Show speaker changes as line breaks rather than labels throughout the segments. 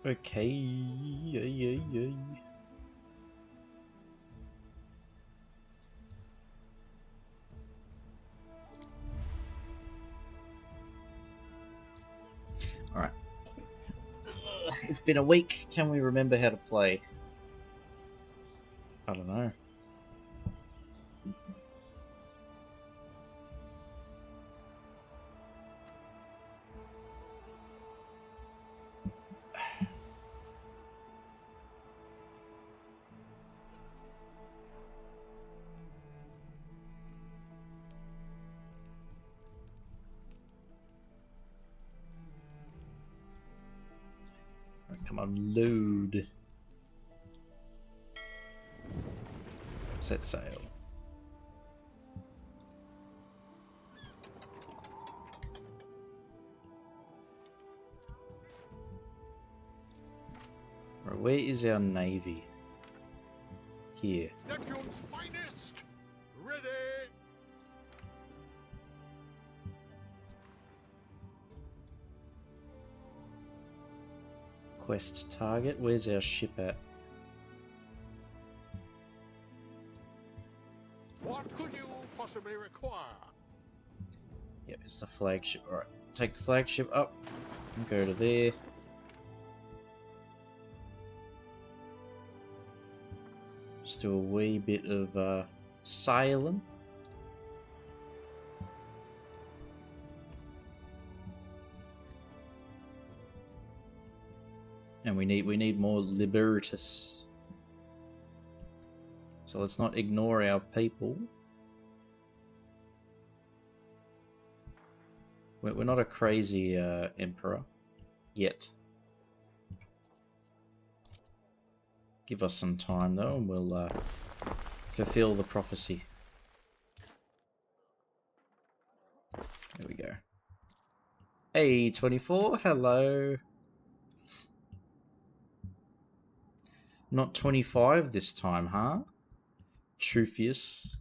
Okay. Yay. Alright. It's been a week. Can we remember how to play? I don't know. Come on, load. Set sail. Right, where is our navy? Here.
Neptune's finest! Ready!
Quest target. Where's our ship at?
What could you possibly require?
Yep, it's the flagship. Alright, take the flagship up and go to there. Just do a wee bit of sailing. And we need more libertas. So let's not ignore our people. We're not a crazy emperor yet. Give us some time though, and we'll fulfill the prophecy. There we go. Hey, 24, hello. Not 25 this time, huh? Chiefius.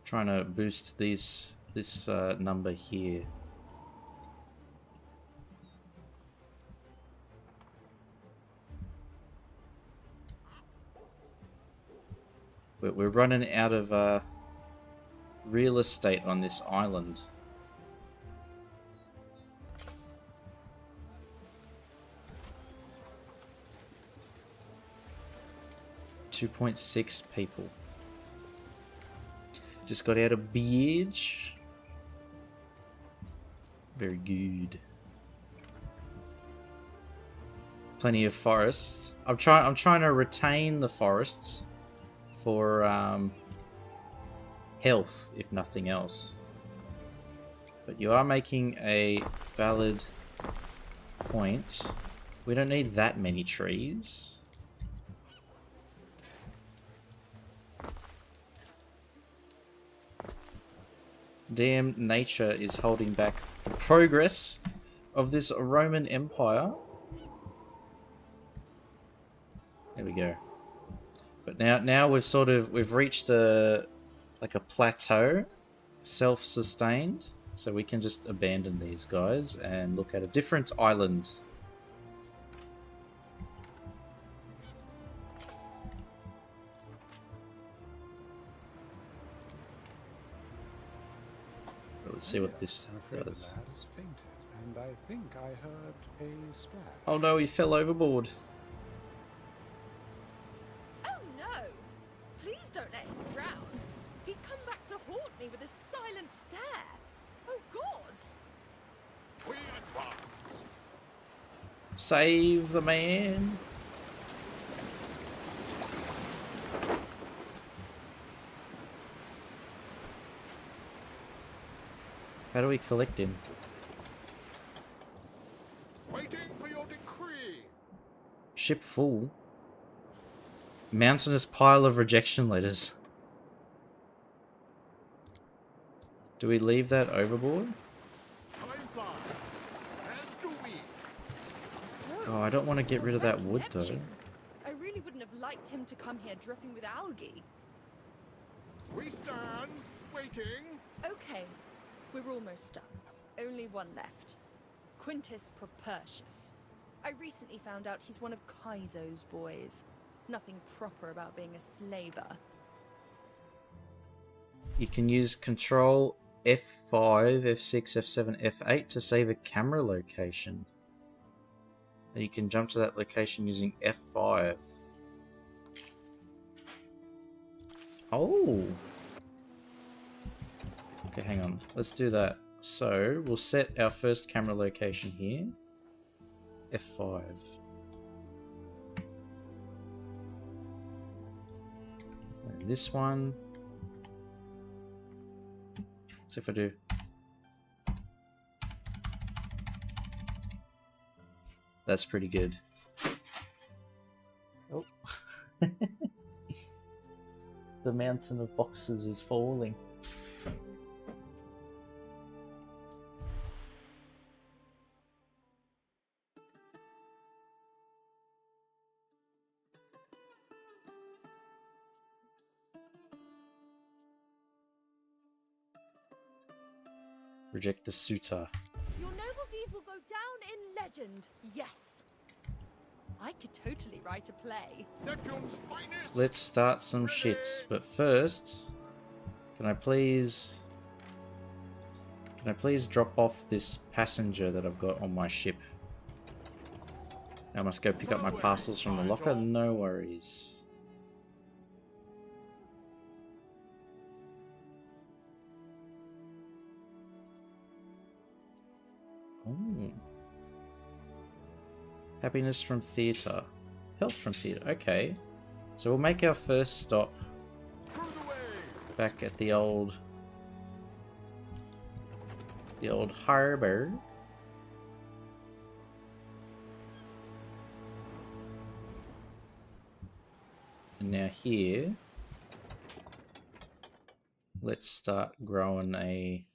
Trying to boost this number here. We're running out of real estate on this island. .6 people. Just got out of Beach. Very good. Plenty of forests. I'm trying to retain the forests for health, if nothing else. But you are making a valid point. We don't need that many trees. Damn nature is holding back the progress of this Roman Empire. There we go. But now we've reached a plateau, self-sustained, so we can just abandon these guys and look at a different island. Let's see what this does.
And I think I heard a splash.
Oh no, he fell overboard.
Oh no! Please don't let him drown. He'd come back to haunt me with a silent stare. Oh gods!
We advance!
Save the man. How do we collect him?
Waiting for your decree!
Ship full. Mountainous pile of rejection letters. Do we leave that overboard?
Time flies, as do we.
Oh, I don't want to get rid of that wood though.
I really wouldn't have liked him to come here dripping with algae.
We stand, waiting.
Okay, we're almost done. Only one left. Quintus Propertius. I recently found out he's one of Kaizo's boys. Nothing proper about being a slaver.
You can use Control F5, F6, F7, F8 to save a camera location. And you can jump to that location using F5. Oh! Okay, hang on. Let's do that. So, we'll set our first camera location here. F5. And this one. So if I do... That's pretty good. Oh. The mountain of boxes is falling. Reject the suitor.
Your noble deeds will go down in legend, yes. I could totally write a play.
Neptune's finest.
Let's start some shit. But first, can I please drop off this passenger that I've got on my ship? I must go pick up my parcels from the locker. No worries. Oh. Happiness from theatre. Health from theatre. Okay. So we'll make our first stop back at the old harbour. And now here, let's start growing a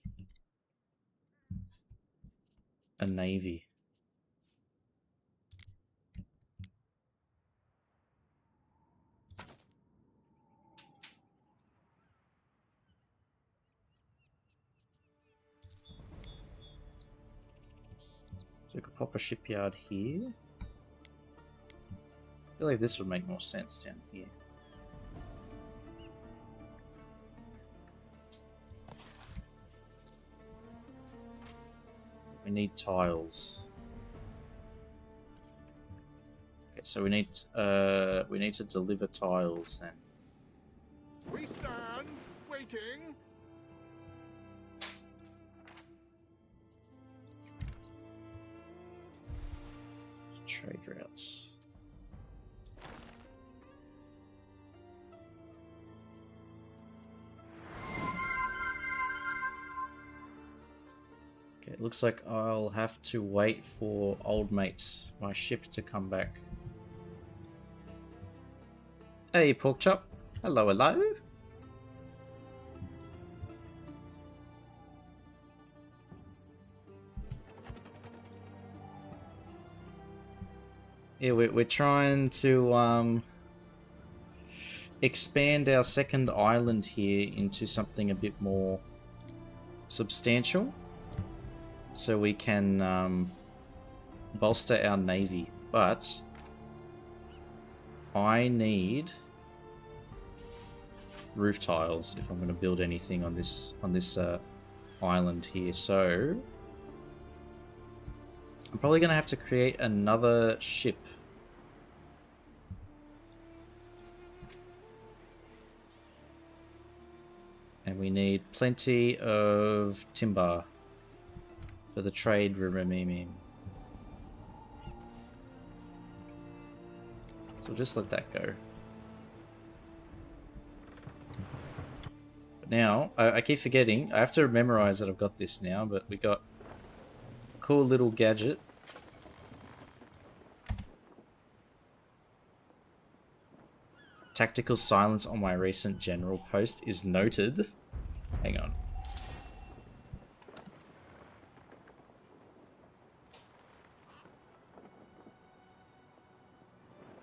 navy. So we could pop a shipyard here. I feel like this would make more sense down here. We need tiles. Okay, so we need to deliver tiles then.
We stand waiting.
Trade routes. Okay, it looks like I'll have to wait for old mate, my ship, to come back. Hey, pork chop. Hello, hello. Yeah, we're trying to expand our second island here into something a bit more substantial, so we can bolster our navy. But I need roof tiles if I'm going to build anything on this island here. So I'm probably going to have to create another ship. And we need plenty of timber for the trade rememing. So we'll just let that go. But now, I keep forgetting, I have to memorize that I've got this now, but we got cool little gadget. Tactical silence on my recent general post is noted. Hang on.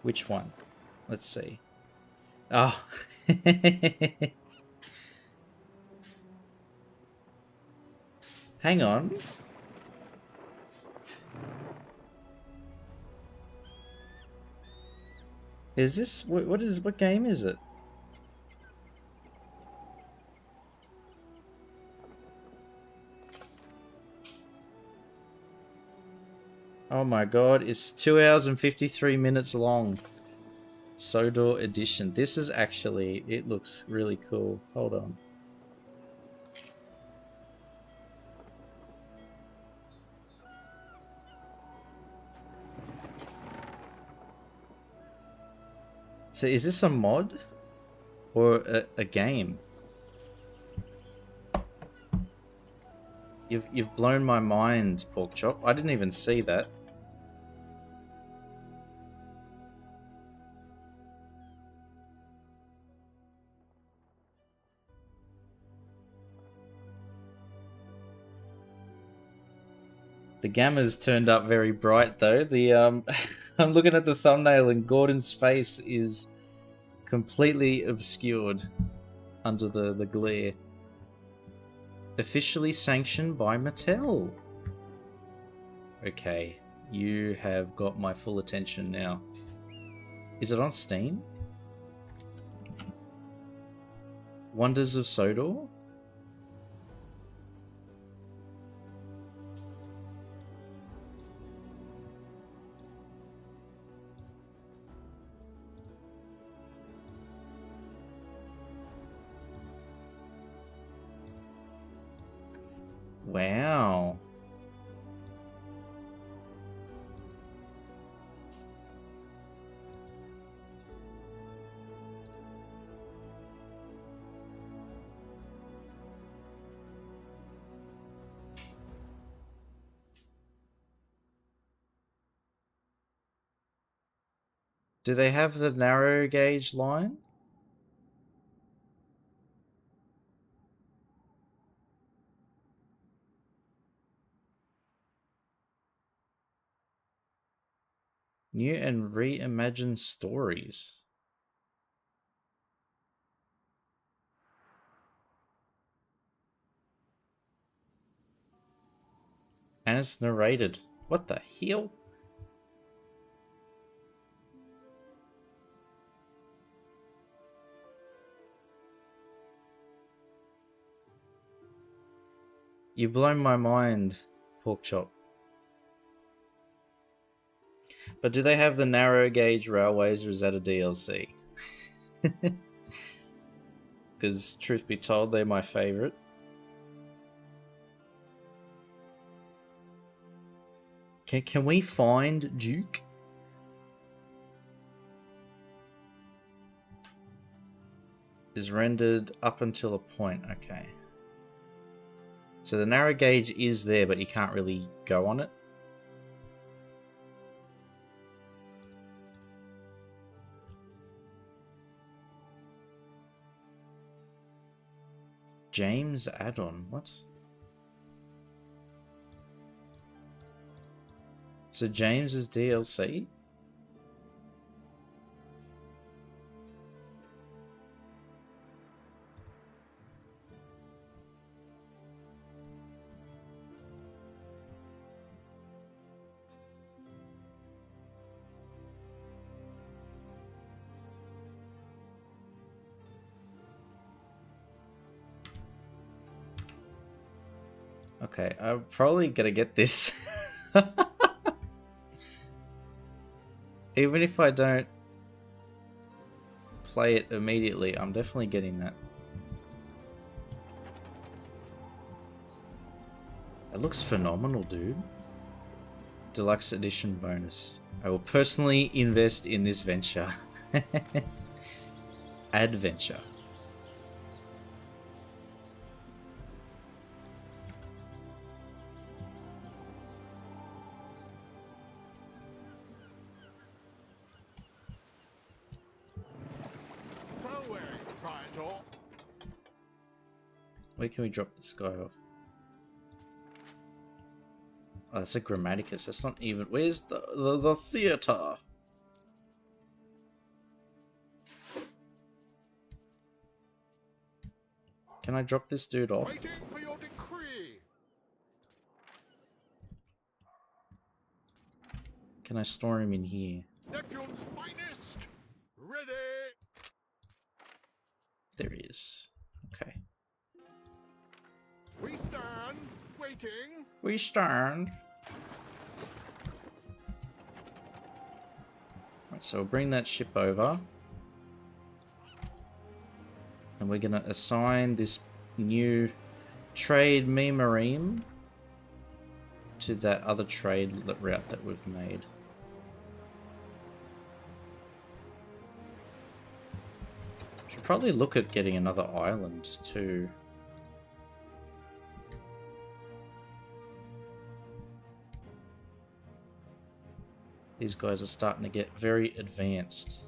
Which one? Let's see. Oh. Hang on. Is this what game is it? Oh my god, it's 2 hours and 53 minutes long. Sodor edition. This is actually, it looks really cool. Hold on. So is this a mod or a game? You've blown my mind, Pork Chop. I didn't even see that. The gamma's turned up very bright though. The I'm looking at the thumbnail and Gordon's face is completely obscured under the glare. Officially sanctioned by Mattel. Okay, you have got my full attention now. Is it on Steam? Wonders of Sodor? Wow. Do they have the narrow gauge line? New and reimagined stories. And it's narrated. What the hell? You've blown my mind, Pork Chop. But do they have the narrow gauge railways or is that a DLC? Because truth be told, they're my favourite. Can we find Duke? Is rendered up until a point. Okay. So the narrow gauge is there, but you can't really go on it. James add-on. What? So James is DLC? Okay, I'm probably gonna get this. Even if I don't play it immediately, I'm definitely getting that. It looks phenomenal, dude. Deluxe edition bonus. I will personally invest in this venture. Adventure. Where can we drop this guy off? Oh, that's a Grammaticus. That's not even... Where's the theater? Can I drop this dude off?
Waiting for your decree.
Can I store him in here?
Neptune's finest. Ready.
There he is. Okay.
We stand waiting.
We stand. Right, so we'll bring that ship over. And we're going to assign this new trade Memarine to that other trade route that we've made. Should probably look at getting another island too. These guys are starting to get very advanced.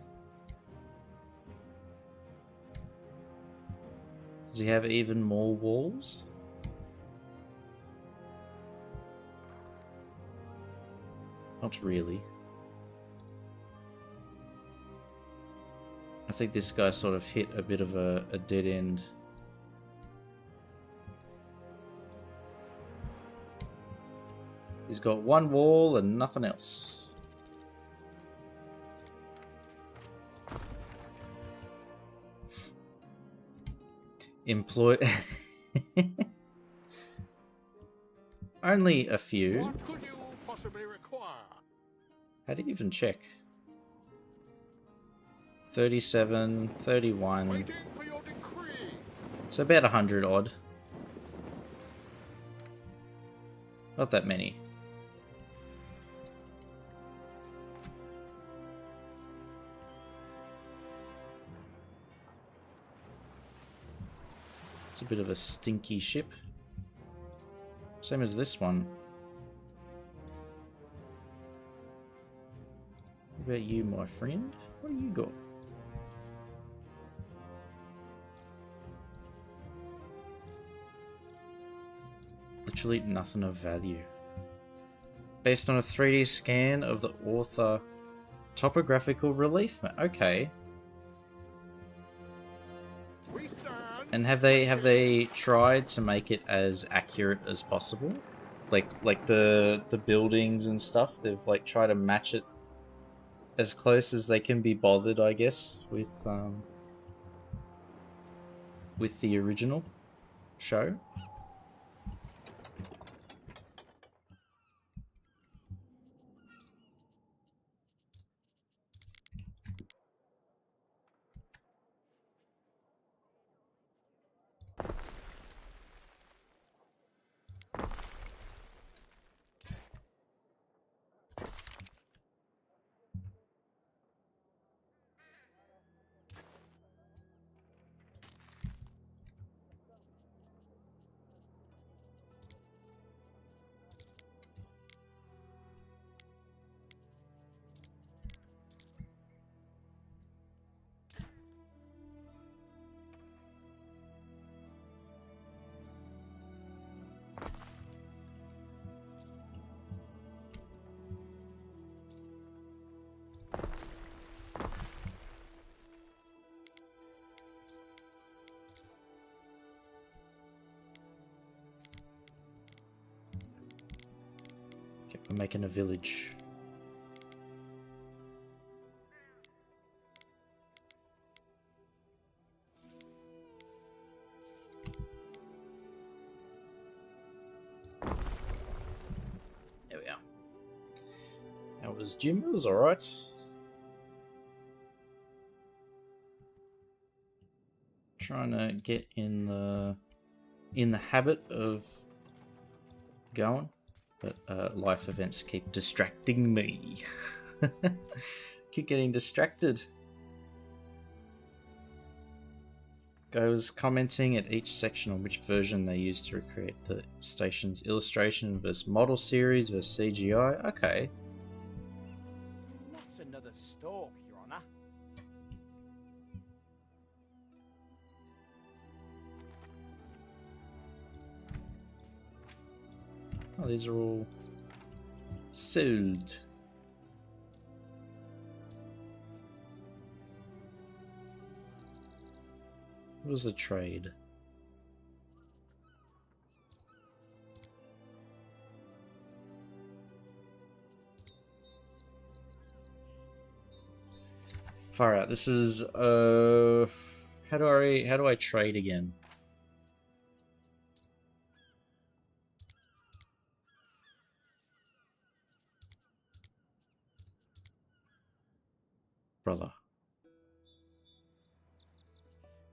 Does he have even more walls? Not really. I think this guy sort of hit a bit of a dead end. He's got one wall and nothing else. Employ... Only a few.
What could you possibly require?
How do you even check? 37, 31.
Waiting for your decree.
So about 100 odd. Not that many. It's a bit of a stinky ship. Same as this one. What about you, my friend? What do you got? Literally nothing of value. Based on a 3D scan of the author topographical relief map. Okay.
We stand.
And have they tried to make it as accurate as possible? Like the buildings and stuff, they've like tried to match it as close as they can be bothered, I guess, with the original show. Okay, we're making a village. There we are. How was Jim? It was alright. Trying to get in the habit of going, but life events keep distracting me. Keep getting distracted. Guy was commenting at each section on which version they used to recreate the station's illustration versus model series versus CGI. Okay.
What's another stalk, Your Honor?
Oh, these are all sold. What was the trade? Far out. This is how do I trade again? Brother.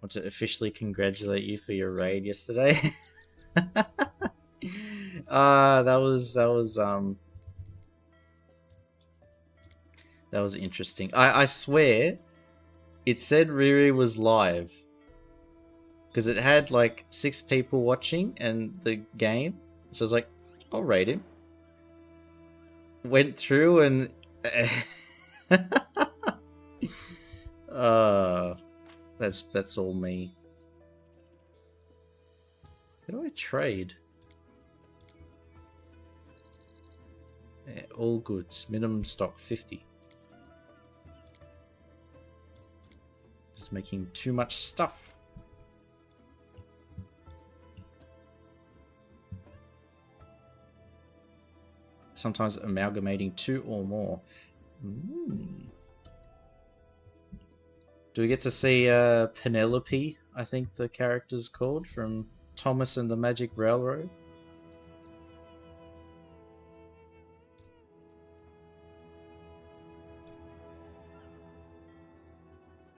Want to officially congratulate you for your raid yesterday. That was interesting. I swear it said Riri was live because it had like 6 people watching and the game. So I was like, I'll raid him. Went through and that's all me. How do I trade? Yeah, all goods. Minimum stock 50. Just making too much stuff. Sometimes amalgamating 2 or more. Do we get to see Penelope, I think the character's called, from Thomas and the Magic Railroad?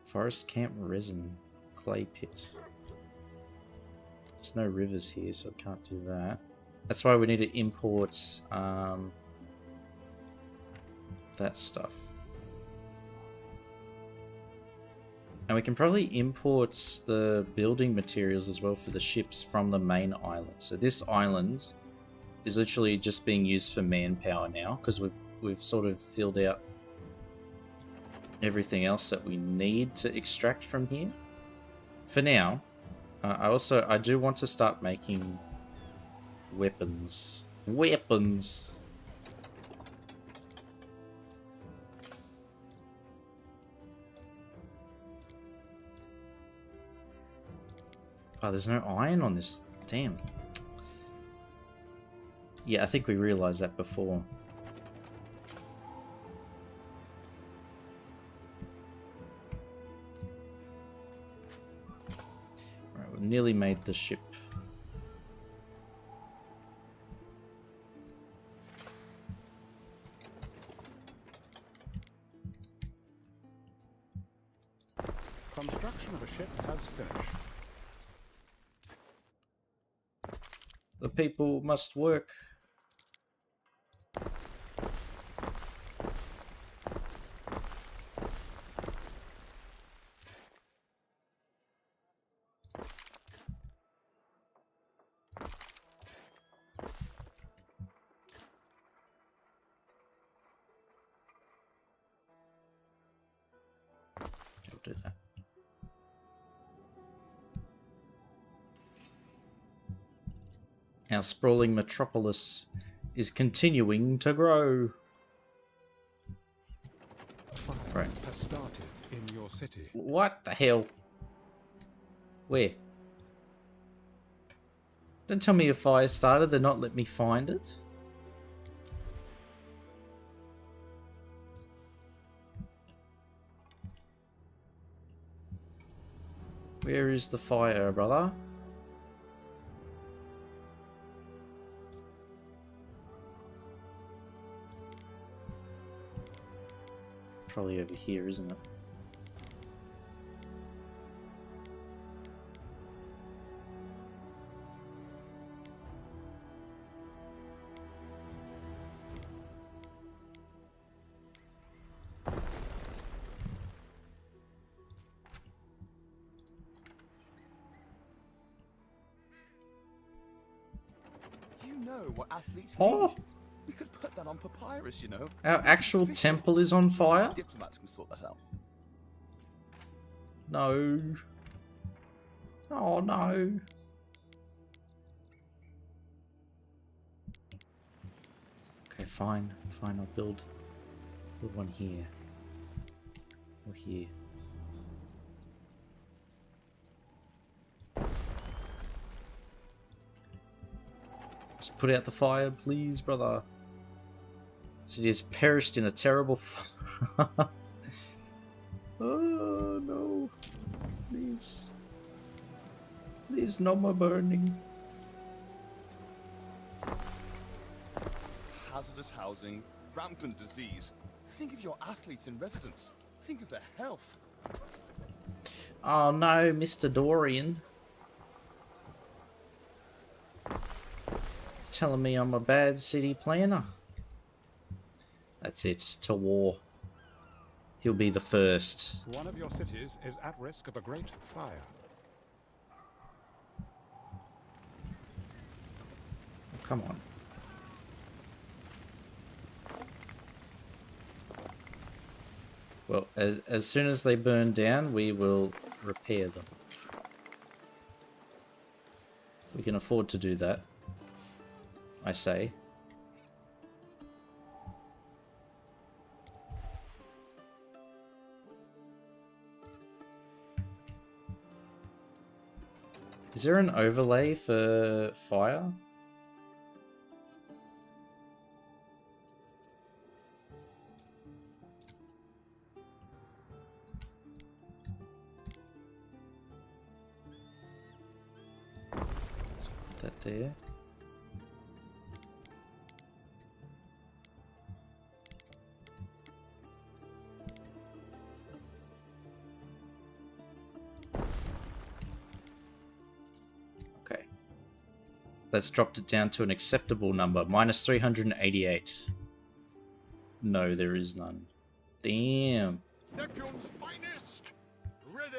Forest Camp Resin. Clay Pit. There's no rivers here, so I can't do that. That's why we need to import that stuff. And we can probably import the building materials as well for the ships from the main island. So this island is literally just being used for manpower now, because we've sort of filled out everything else that we need to extract from here. For now, I do want to start making weapons. Weapons! Oh, there's no iron on this. Damn. Yeah, I think we realized that before. Alright, we've nearly made the ship.
Construction of a ship has finished.
The people must work. I'll do that. Our sprawling metropolis is continuing to grow.
Fire
Right.
has started in your city.
What the hell? Where? Don't tell me a fire started, they're not let me find it. Where is the fire, brother? Probably over here, isn't it?
You know what athletes
Oh!
need. We could put that on papyrus, you know.
Our actual temple is on fire?
Diplomats can sort that out.
No. Oh no. Okay, fine. Fine, I'll build one here. Or here. Just put out the fire, please, brother. City has perished in a terrible Please. Please, no more burning.
Hazardous housing, rampant disease. Think of your athletes in residence. Think of their health.
Oh no, Mr. Dorian. He's telling me I'm a bad city planner. That's it, to war. He'll be the first.
One of your cities is at risk of a great fire.
Come on. Well, as soon as they burn down, we will repair them. We can afford to do that, I say. Is there an overlay for fire? That there. Okay. Let's dropped it down to an acceptable number. Minus 388. No, there is none. Damn.
Neptune's finest! Ready!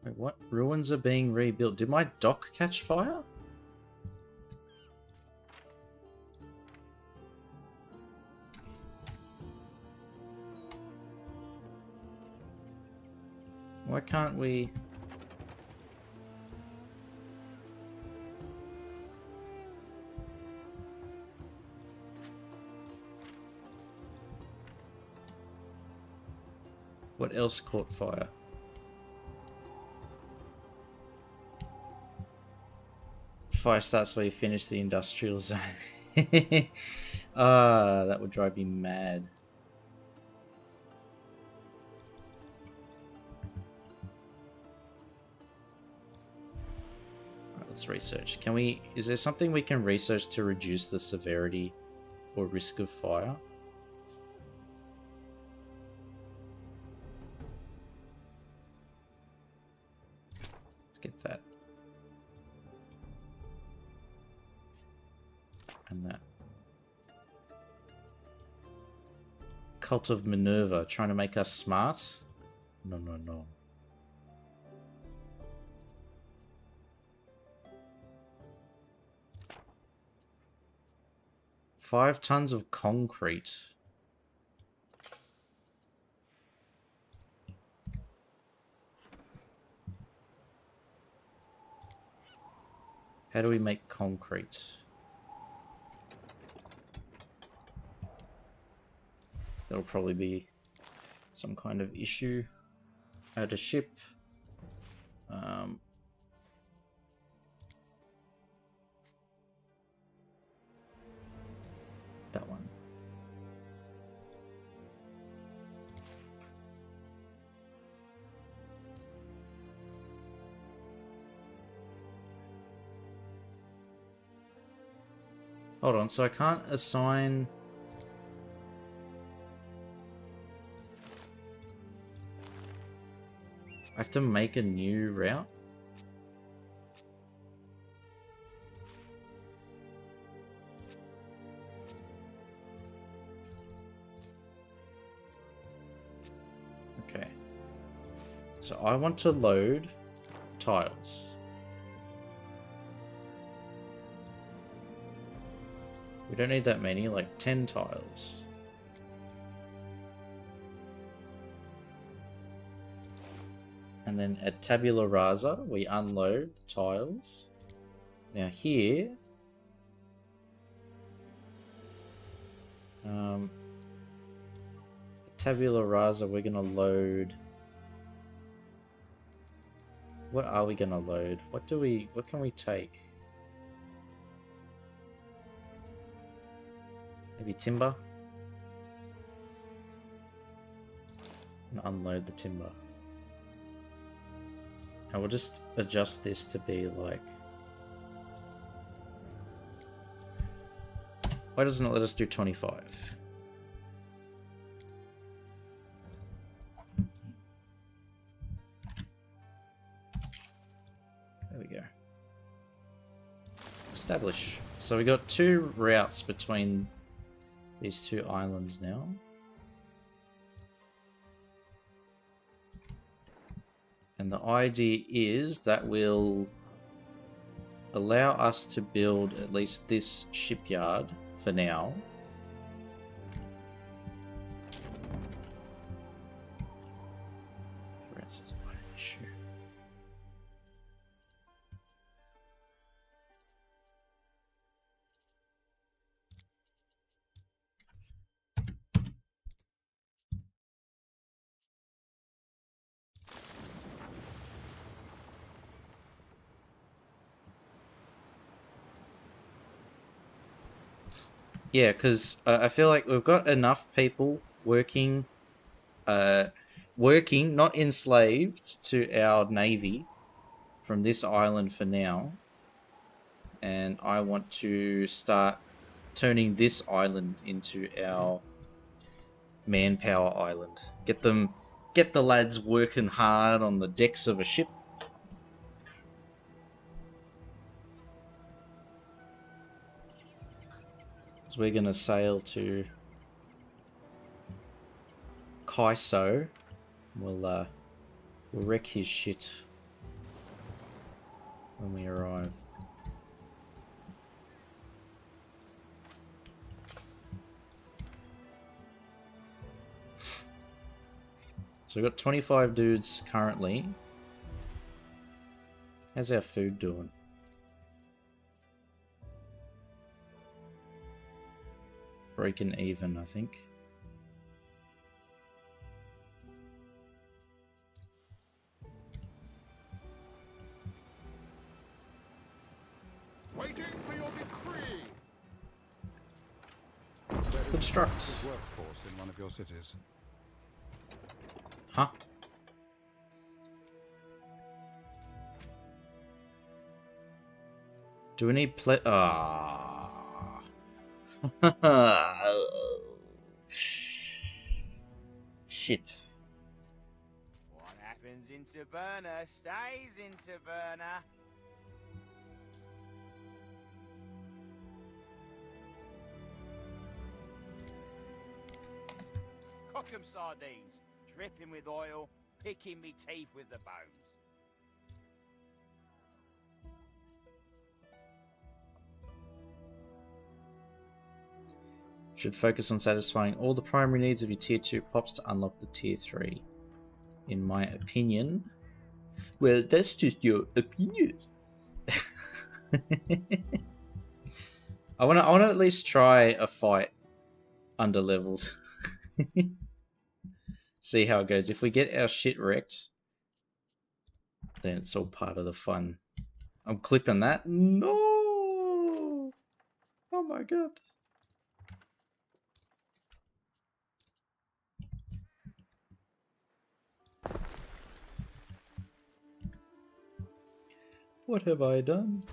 Wait, what? Ruins are being rebuilt. Did my dock catch fire? Why can't we... What else caught fire? Fire starts where you finish the industrial zone. Ah, that would drive me mad. Alright, let's research. Can we... Is there something we can research to reduce the severity or risk of fire? Let's get that. And that. Cult of Minerva, trying to make us smart? No, no, no. Five tons of concrete. How do we make concrete? That'll probably be some kind of issue. Add a ship. That one. Hold on, so I can't assign... I have to make a new route? Okay. So I want to load tiles. We don't need that many, like 10 tiles. And then at tabula rasa, we unload the tiles. Now here, tabula rasa, we're gonna load. What are we gonna load? What can we take? Maybe timber. And unload the timber. And we'll just adjust this to be like... Why doesn't it let us do 25? There we go. Establish. So we got 2 routes between these 2 islands now. And the idea is that will allow us to build at least this shipyard for now. Francis, what an issue. Yeah, because I feel like we've got enough people working, not enslaved to our navy from this island for now. And I want to start turning this island into our manpower island. Get the lads working hard on the decks of a ship. So we're gonna sail to Kaiso. We'll wreck his shit when we arrive. So we've got 25 dudes currently. How's our food doing? Breaking even, I think.
Waiting for your decree.
Construct.
Workforce in one of your cities.
Huh? Do we need Shit.
What happens in Taverna stays in Taverna. Cock 'em sardines, dripping with oil, picking me teeth with the bones.
Should focus on satisfying all the primary needs of your tier 2 pops to unlock the tier 3. In my opinion. Well, that's just your opinion. I wanna at least try a fight under leveled. See how it goes. If we get our shit wrecked, then it's all part of the fun. I'm clipping that. No! Oh my god. What have I done?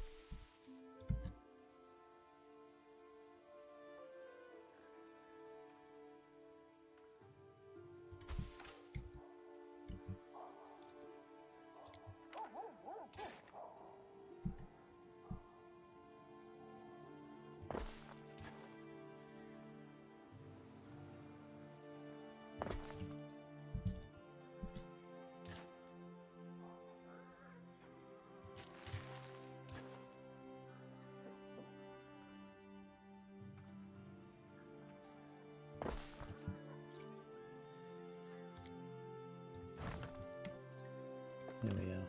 There we are.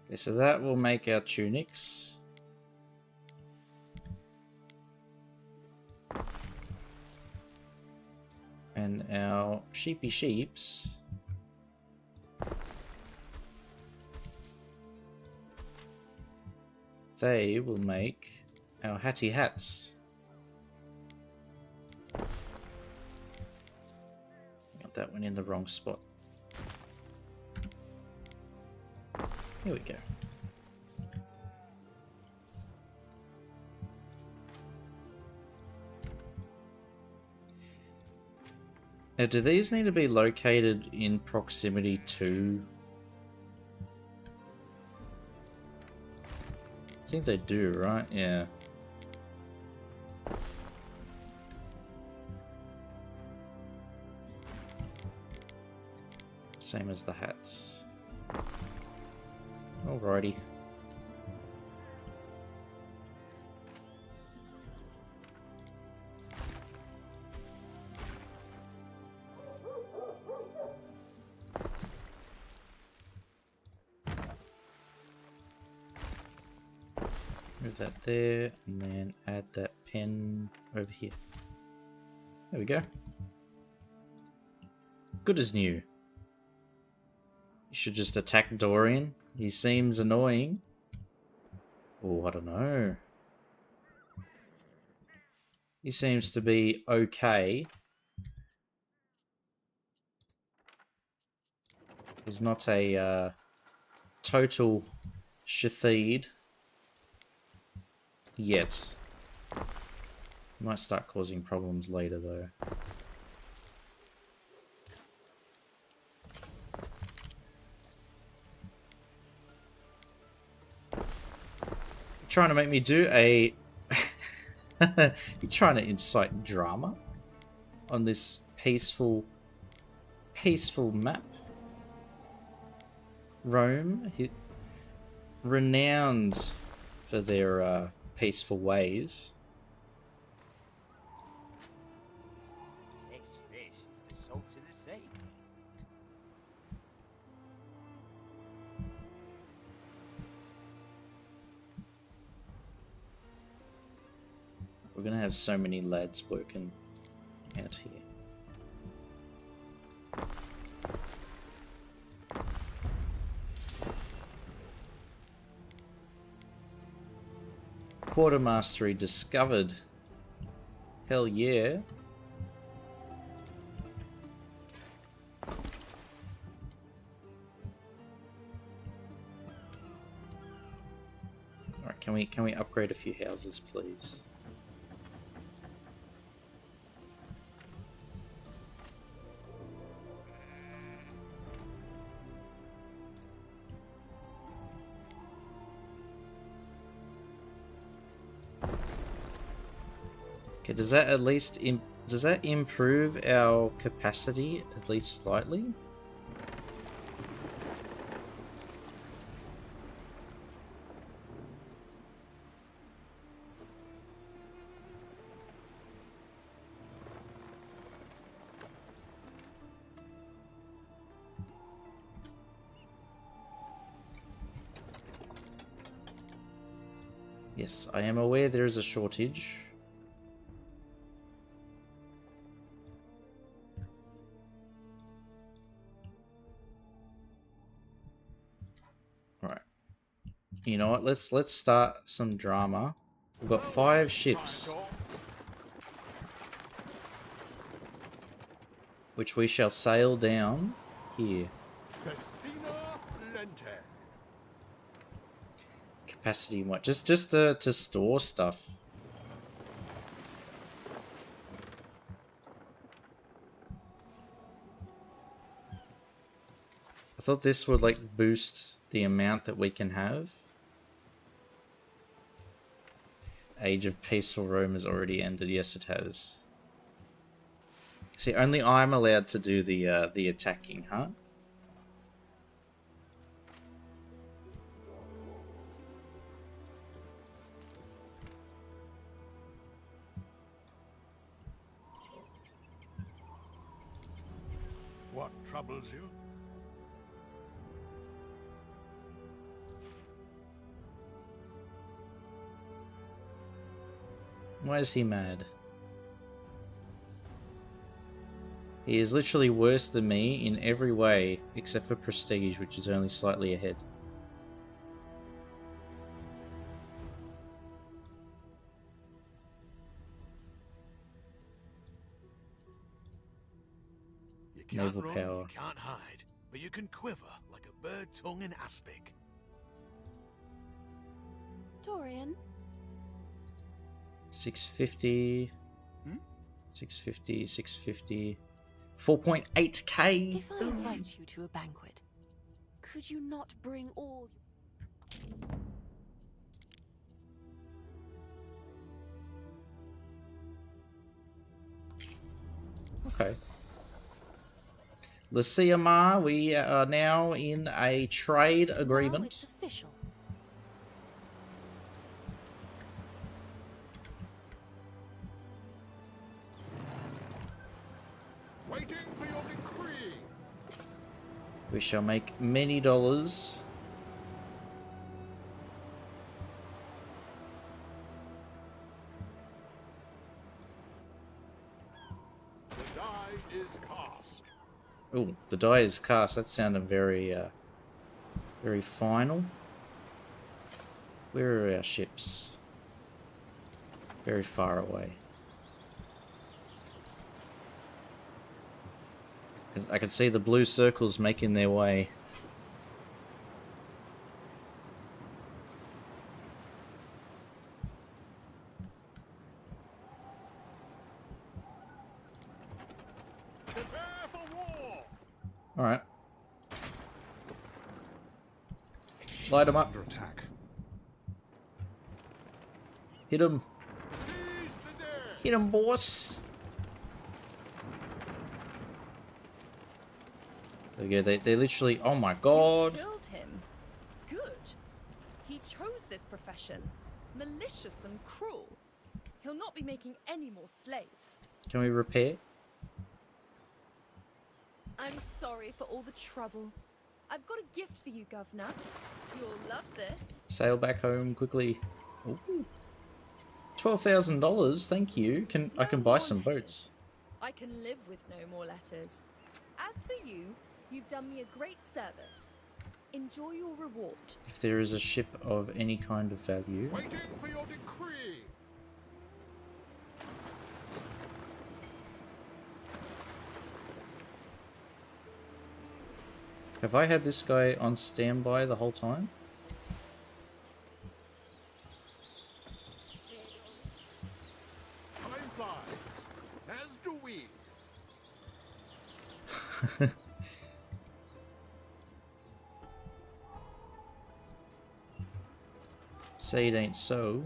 Okay, so that will make our tunics. And our sheepy sheeps. they will make our hatty hats. Got that one in the wrong spot. Here we go. Now, do these need to be located in proximity to? I think they do, right? Yeah. Same as the hats. Alrighty. Move that there, and then add that pen over here. There we go. Good as new. You should just attack Dorian. He seems annoying. Oh, I don't know. He seems to be okay. He's not a total Shathid yet. Might start causing problems later though. Trying to make me do a you're trying to incite drama on this peaceful map. Rome, renowned for their peaceful ways.
This fish is the salt of the sea.
We're gonna have so many lads working out here. Quartermastery discovered. Hell yeah. Alright, can we upgrade a few houses, please? Okay, does that at least does that improve our capacity at least slightly? Yes, I am aware there is a shortage. Alright. You know what, let's start some drama. We've got 5 ships, which we shall sail down here.
Festina Lente.
Capacity what? Just to store stuff. I thought this would like boost the amount that we can have. Age of Peaceful Rome has already ended. Yes, it has. See, only I'm allowed to do the attacking, huh?
What troubles you?
Why is he mad? He is literally worse than me in every way, except for prestige, which is only slightly ahead.
can't
naval
run,
power.
you can't hide, but you can quiver like a bird tongue in aspic.
Dorian,
650.
Hmm?
650, 650. 4.8k.
if I invite you to a banquet, could you not bring all...
Okay. Lucia Ma, we are now in a trade
Now
agreement.
it's official.
Waiting for your decree.
We shall make many dollars.
The die is cast.
Oh, the die is cast. That sounded very, very final. Where are our ships? Very far away. I can see the blue circles making their way.
Prepare for war.
Alright. Light them up.
Under attack.
Hit them.
Seize the day.
Hit them, boss. Yeah, they literally... Oh my god.
You killed him. Good. He chose this profession. Malicious and cruel. He'll not be making any more slaves.
Can we repair?
I'm sorry for all the trouble. I've got a gift for you, Governor. You'll love this.
Sail back home quickly. Ooh. $12,000, thank you. I can
No
buy
more
some
letters.
boats.
I can live with no more letters. As for you, you've done me a great service. Enjoy your reward.
If there is a ship of any kind of value.
Waiting for your decree.
Have I had this guy on standby the whole time?
Time flies, as do we.
Say it ain't so.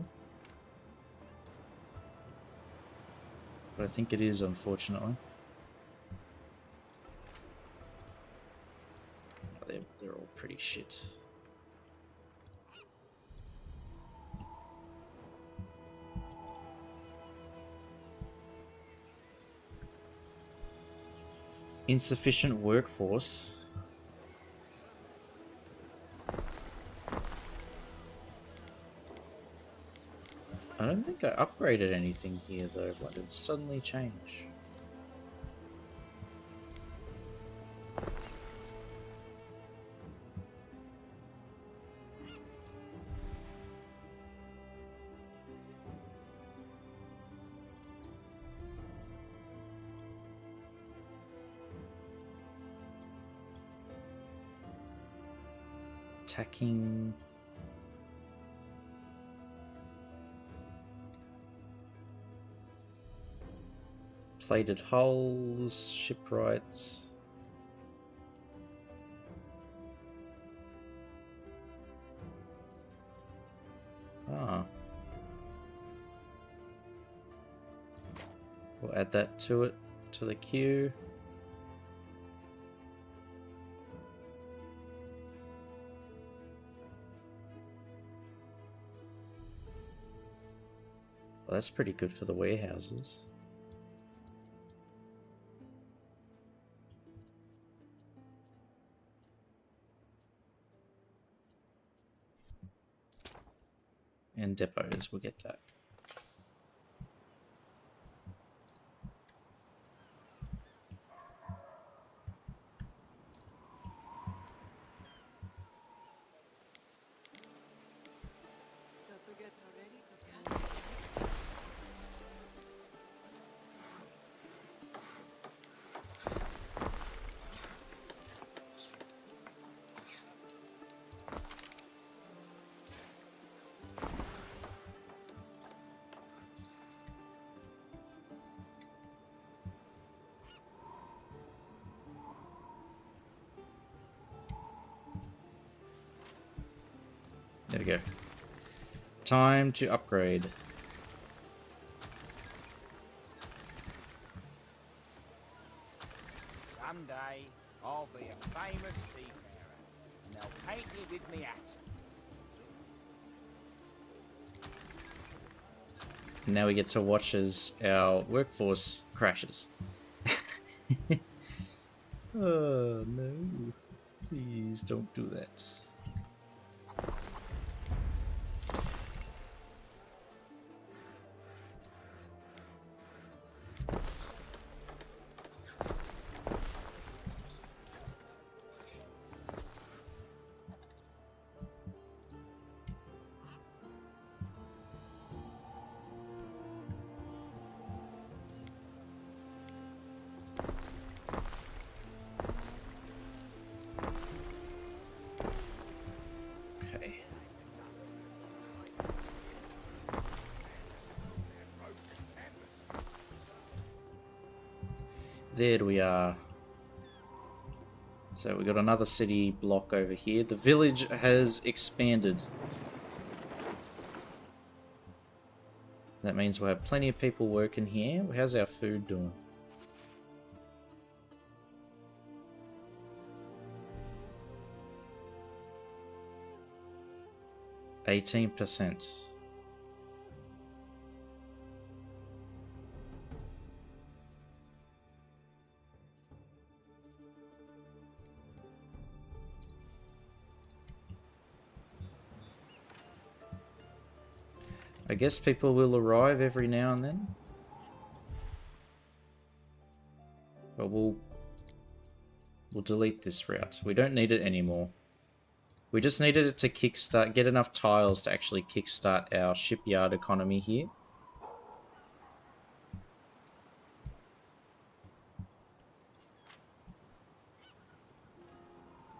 But I think it is, unfortunately. Oh, they're all pretty shit. Insufficient workforce. I don't think I upgraded anything here though. Why did it suddenly change? Attacking. Plated hulls, shipwrights. Ah. We'll add that to it, to the queue. Well, that's pretty good for the warehouses. And depots, we'll get that. we go. Time to upgrade.
Someday, I'll be a famous seafarer, and they'll paint me with me hat.
Now we get to watch as our workforce crashes. Oh no. Please don't do that. Okay. There we are. So we got another city block over here. The village has expanded. That means we'll have plenty of people working here. How's our food doing? %. I guess people will arrive every now and then. But we'll delete this route. We don't need it anymore. We just needed it to kickstart, get enough tiles to actually kickstart our shipyard economy here.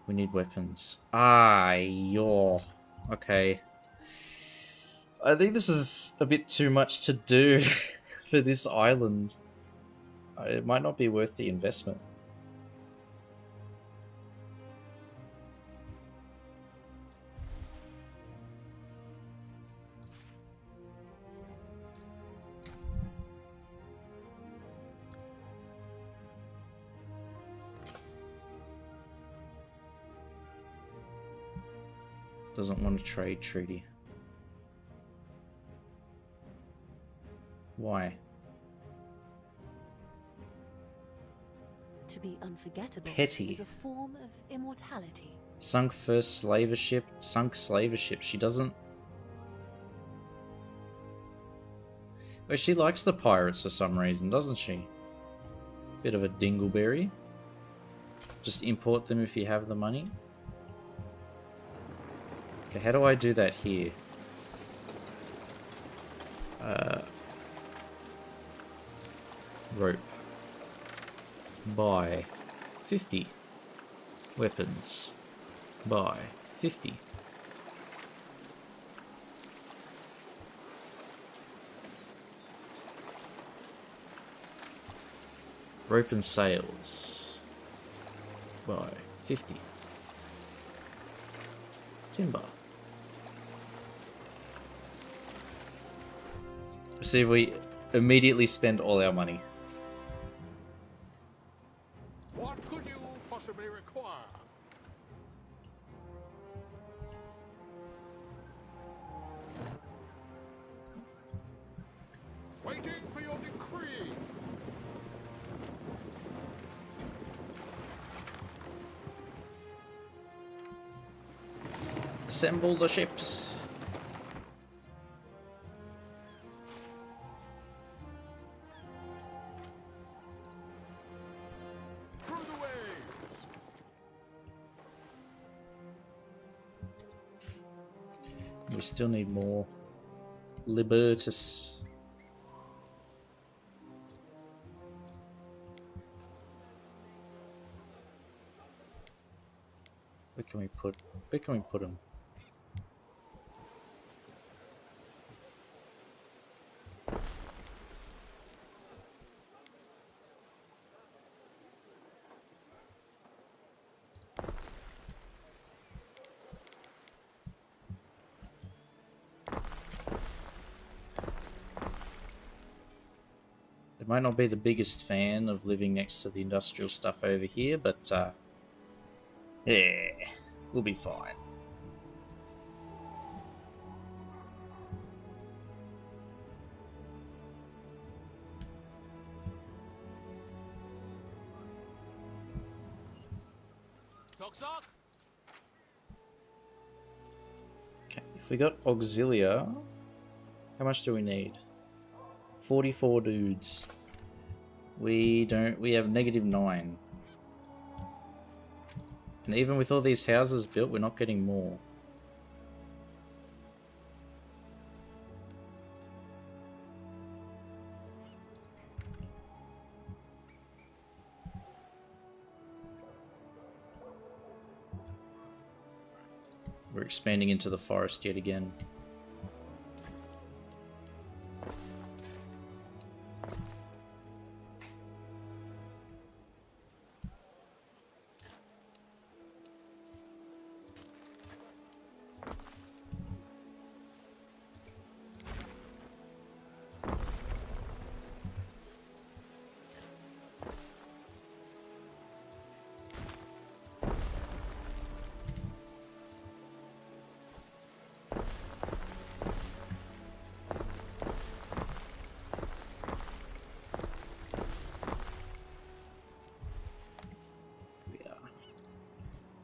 We need weapons. Ah, yo. Okay. I think this is a bit too much to do for this island. It might not be worth the investment. Doesn't want a trade treaty. Why?
To be unforgettable
Petty.
is a form of immortality.
Sunk first slaver ship. Sunk slaver ship. She doesn't... Oh, she likes the pirates for some reason, doesn't she? Bit of a dingleberry. Just import them if you have the money. Okay, how do I do that here? Rope. Buy 50. Weapons. Buy 50. Rope and sails. Buy 50. Timber. See if we immediately spend all our money.
What could you possibly require? Waiting for your decree.
Assemble the ships.
Through the waves.
We still need more Libertus. Where can we put them? Might not be the biggest fan of living next to the industrial stuff over here, but yeah, we'll be fine.
Sock.
Okay, if we got Auxilia, how much do we need? 44 dudes. We have -9. And even with all these houses built, we're not getting more. We're expanding into the forest yet again.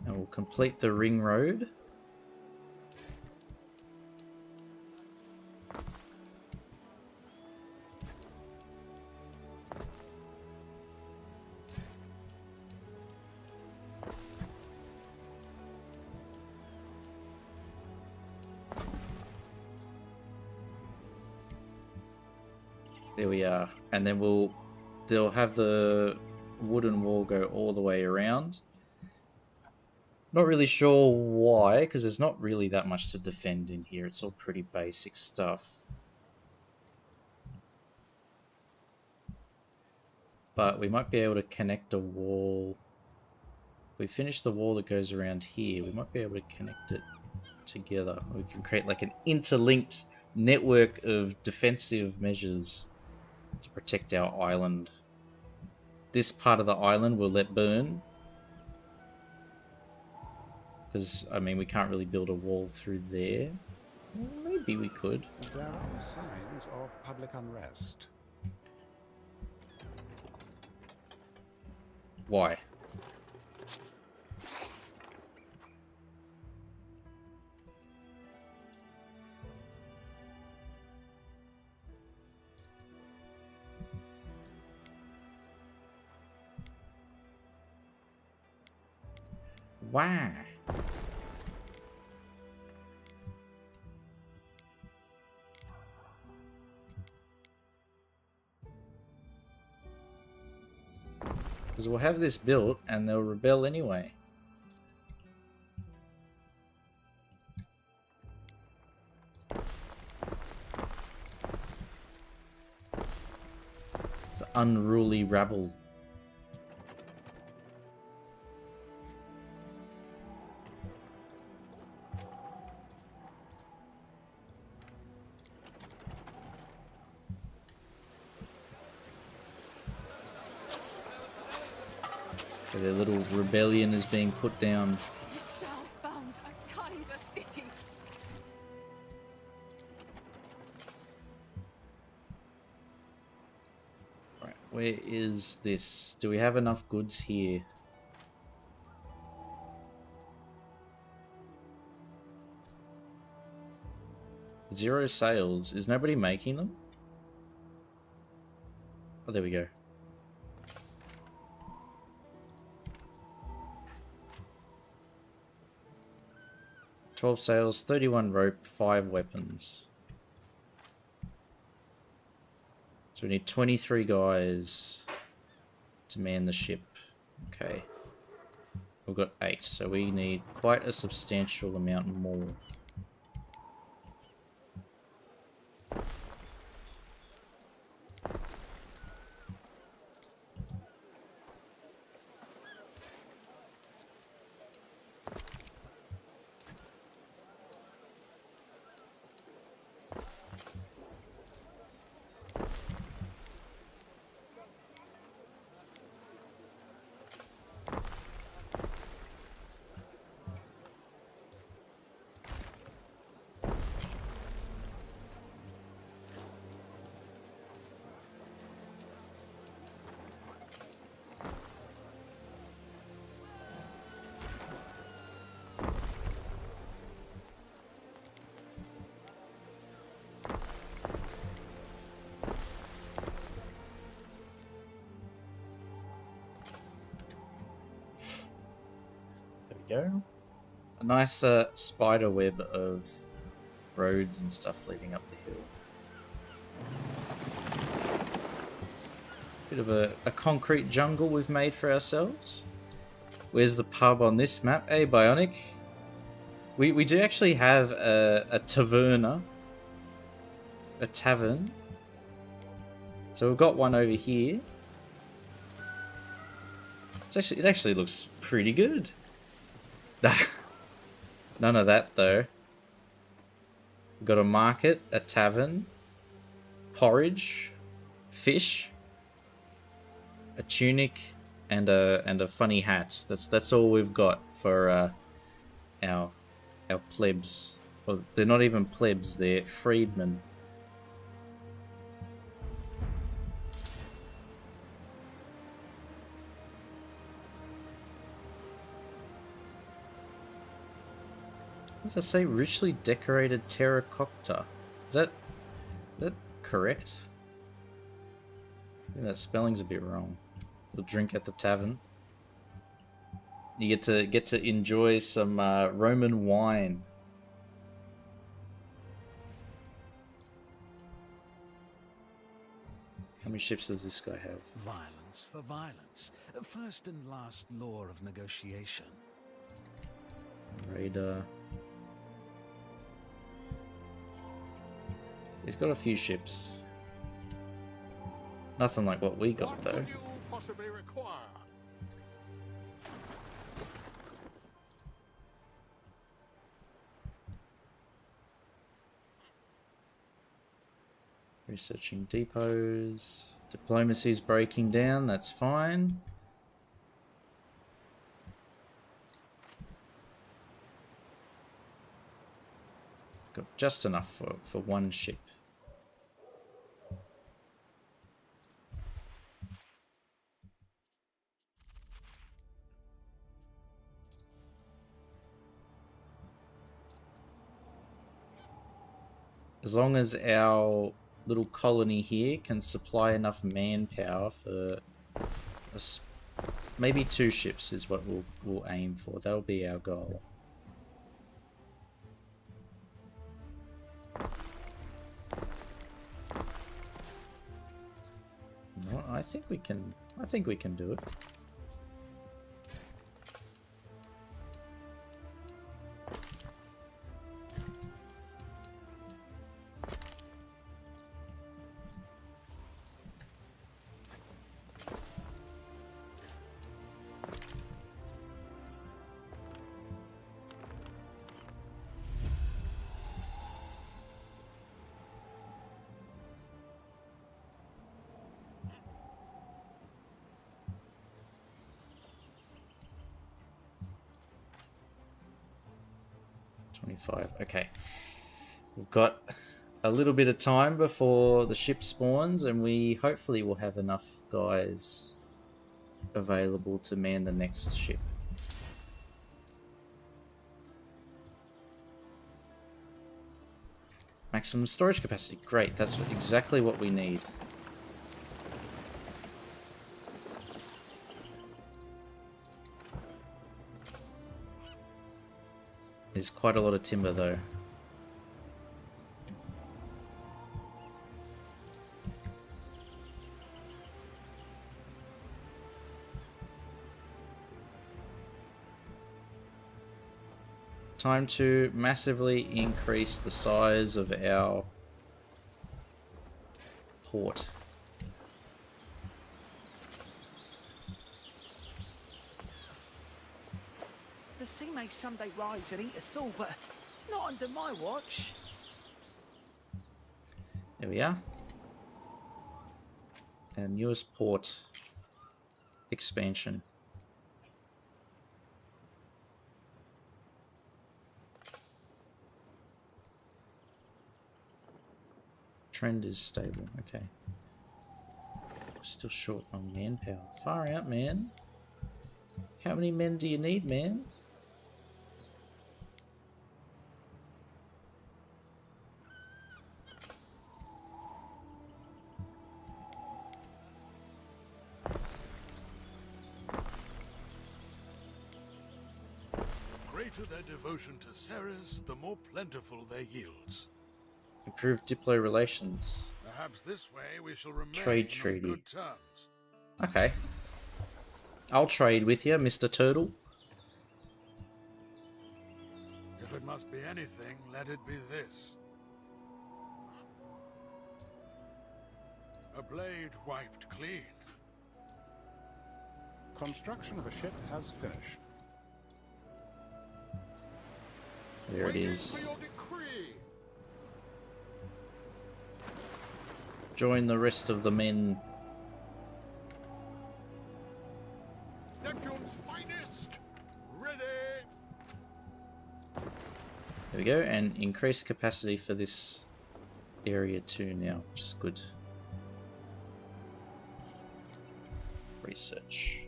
And we'll complete the ring road. There we are. And then they'll have the wooden wall go all the way around. Not really sure why, because there's not really that much to defend in here. It's all pretty basic stuff. But we might be able to connect a wall. If we finish the wall that goes around here, we might be able to connect it together. We can create like an interlinked network of defensive measures to protect our island. This part of the island we'll let burn. Because, I mean, we can't really build a wall through there. Maybe we could.
There are signs of public unrest.
Why? Why? Because we'll have this built and they'll rebel anyway. The unruly rabble. Their little rebellion is being put down.
You shall found a kinder city.
Right, where is this? Do we have enough goods here? Zero sales. Is nobody making them? Oh, there we go. 12 sails, 31 rope, 5 weapons. So we need 23 guys to man the ship. Okay. We've got 8, so we need quite a substantial amount more. go. A nice spider web of roads and stuff leading up the hill. Bit of a concrete jungle we've made for ourselves. Where's the pub on this map? Hey, Bionic. We do actually have a taverna. A tavern. So we've got one over here. It actually looks pretty good. None of that though. We've got a market, a tavern, porridge, fish, a tunic, and a funny hat. That's all we've got for our plebs. Well, they're not even plebs, they're freedmen. What does that say? Richly decorated terracotta. Is that correct? I think that spelling's a bit wrong. We'll drink at the tavern. You get to enjoy some Roman wine. How many ships does this guy have?
Violence for violence. First and last law of negotiation.
Raider. He's got a few ships. Nothing like what we got, though.
What could you possibly require?
Researching depots. Diplomacy's breaking down, that's fine. Got just enough for one ship. As long as our little colony here can supply enough manpower for us, maybe 2 ships is what we'll aim for. That'll be our goal. No, I think we can do it. Okay, we've got a little bit of time before the ship spawns, and we hopefully will have enough guys available to man the next ship. Maximum storage capacity, great, that's exactly what we need. There's quite a lot of timber though. Time to massively increase the size of our port.
The sea may someday rise and eat us all, but not under my watch.
There we are. And newest port expansion. Trend is stable, okay. Still short on manpower. Far out, man. How many men do you need, man?
greater their devotion to Ceres, the more plentiful their yields.
Improve Diplo relations.
Perhaps this way we shall remain
Trade
on
treaty.
good terms.
Okay. I'll trade with you, Mr. Turtle.
If it must be anything, let it be this. A blade wiped clean.
Construction of a ship has finished.
There it
Waiting
is.
for your decree.
Join the rest of the men.
Neptune's finest. Ready.
There we go, and increase capacity for this area too now, which is good. Research.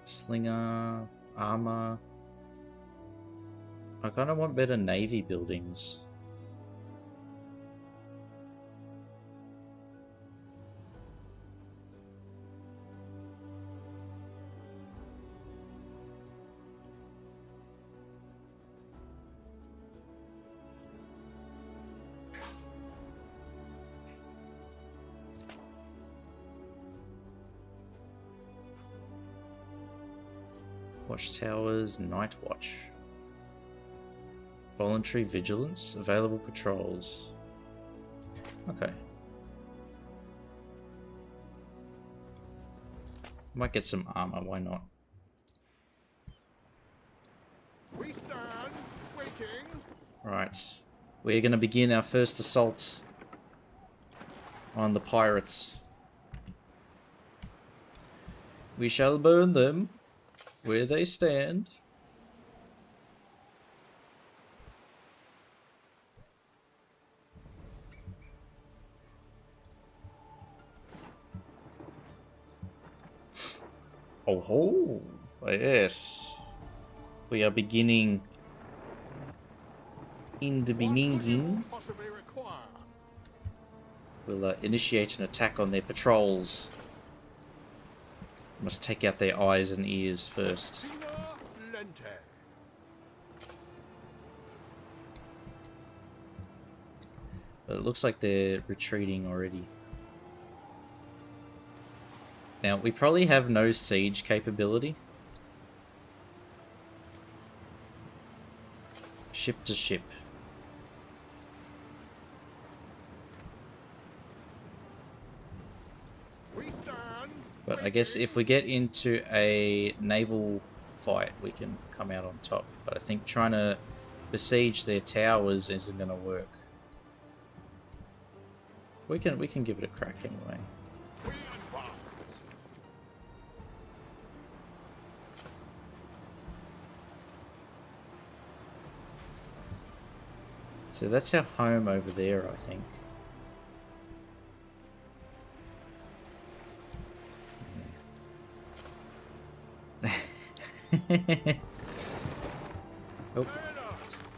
Slinger, armor. I kind of want better navy buildings. Watchtowers, night watch. Voluntary vigilance, available patrols. Okay. Might get some armor, why not?
We stand waiting.
Right. We're gonna begin our first assault on the pirates. We shall burn them where they stand. Oh ho! Yes. We are beginning in the beginning.
Possibly require.
We'll initiate an attack on their patrols. Must take out their eyes and ears first.
Tina Lente.
But it looks like they're retreating already. Now, we probably have no siege capability. Ship to ship.
We stand.
But I guess if we get into a naval fight, we can come out on top. But I think trying to besiege their towers isn't going to work. We can give it a crack anyway.
We advance.
So that's our home over there, I think. Oh,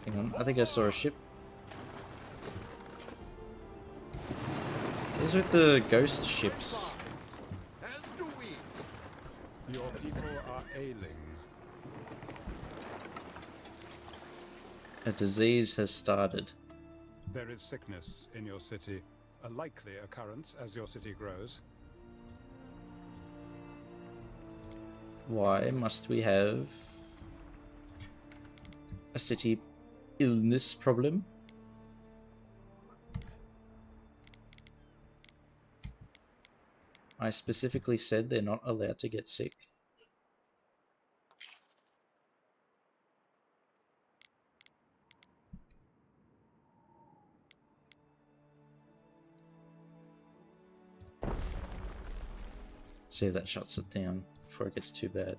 hang on. I think I saw a ship. These are the ghost ships.
As do we.
Your people are ailing.
A disease has started.
There is sickness in your city, a likely occurrence as your city grows.
Why must we have a city illness problem? I specifically said they're not allowed to get sick. See if that shuts it down before it gets too bad.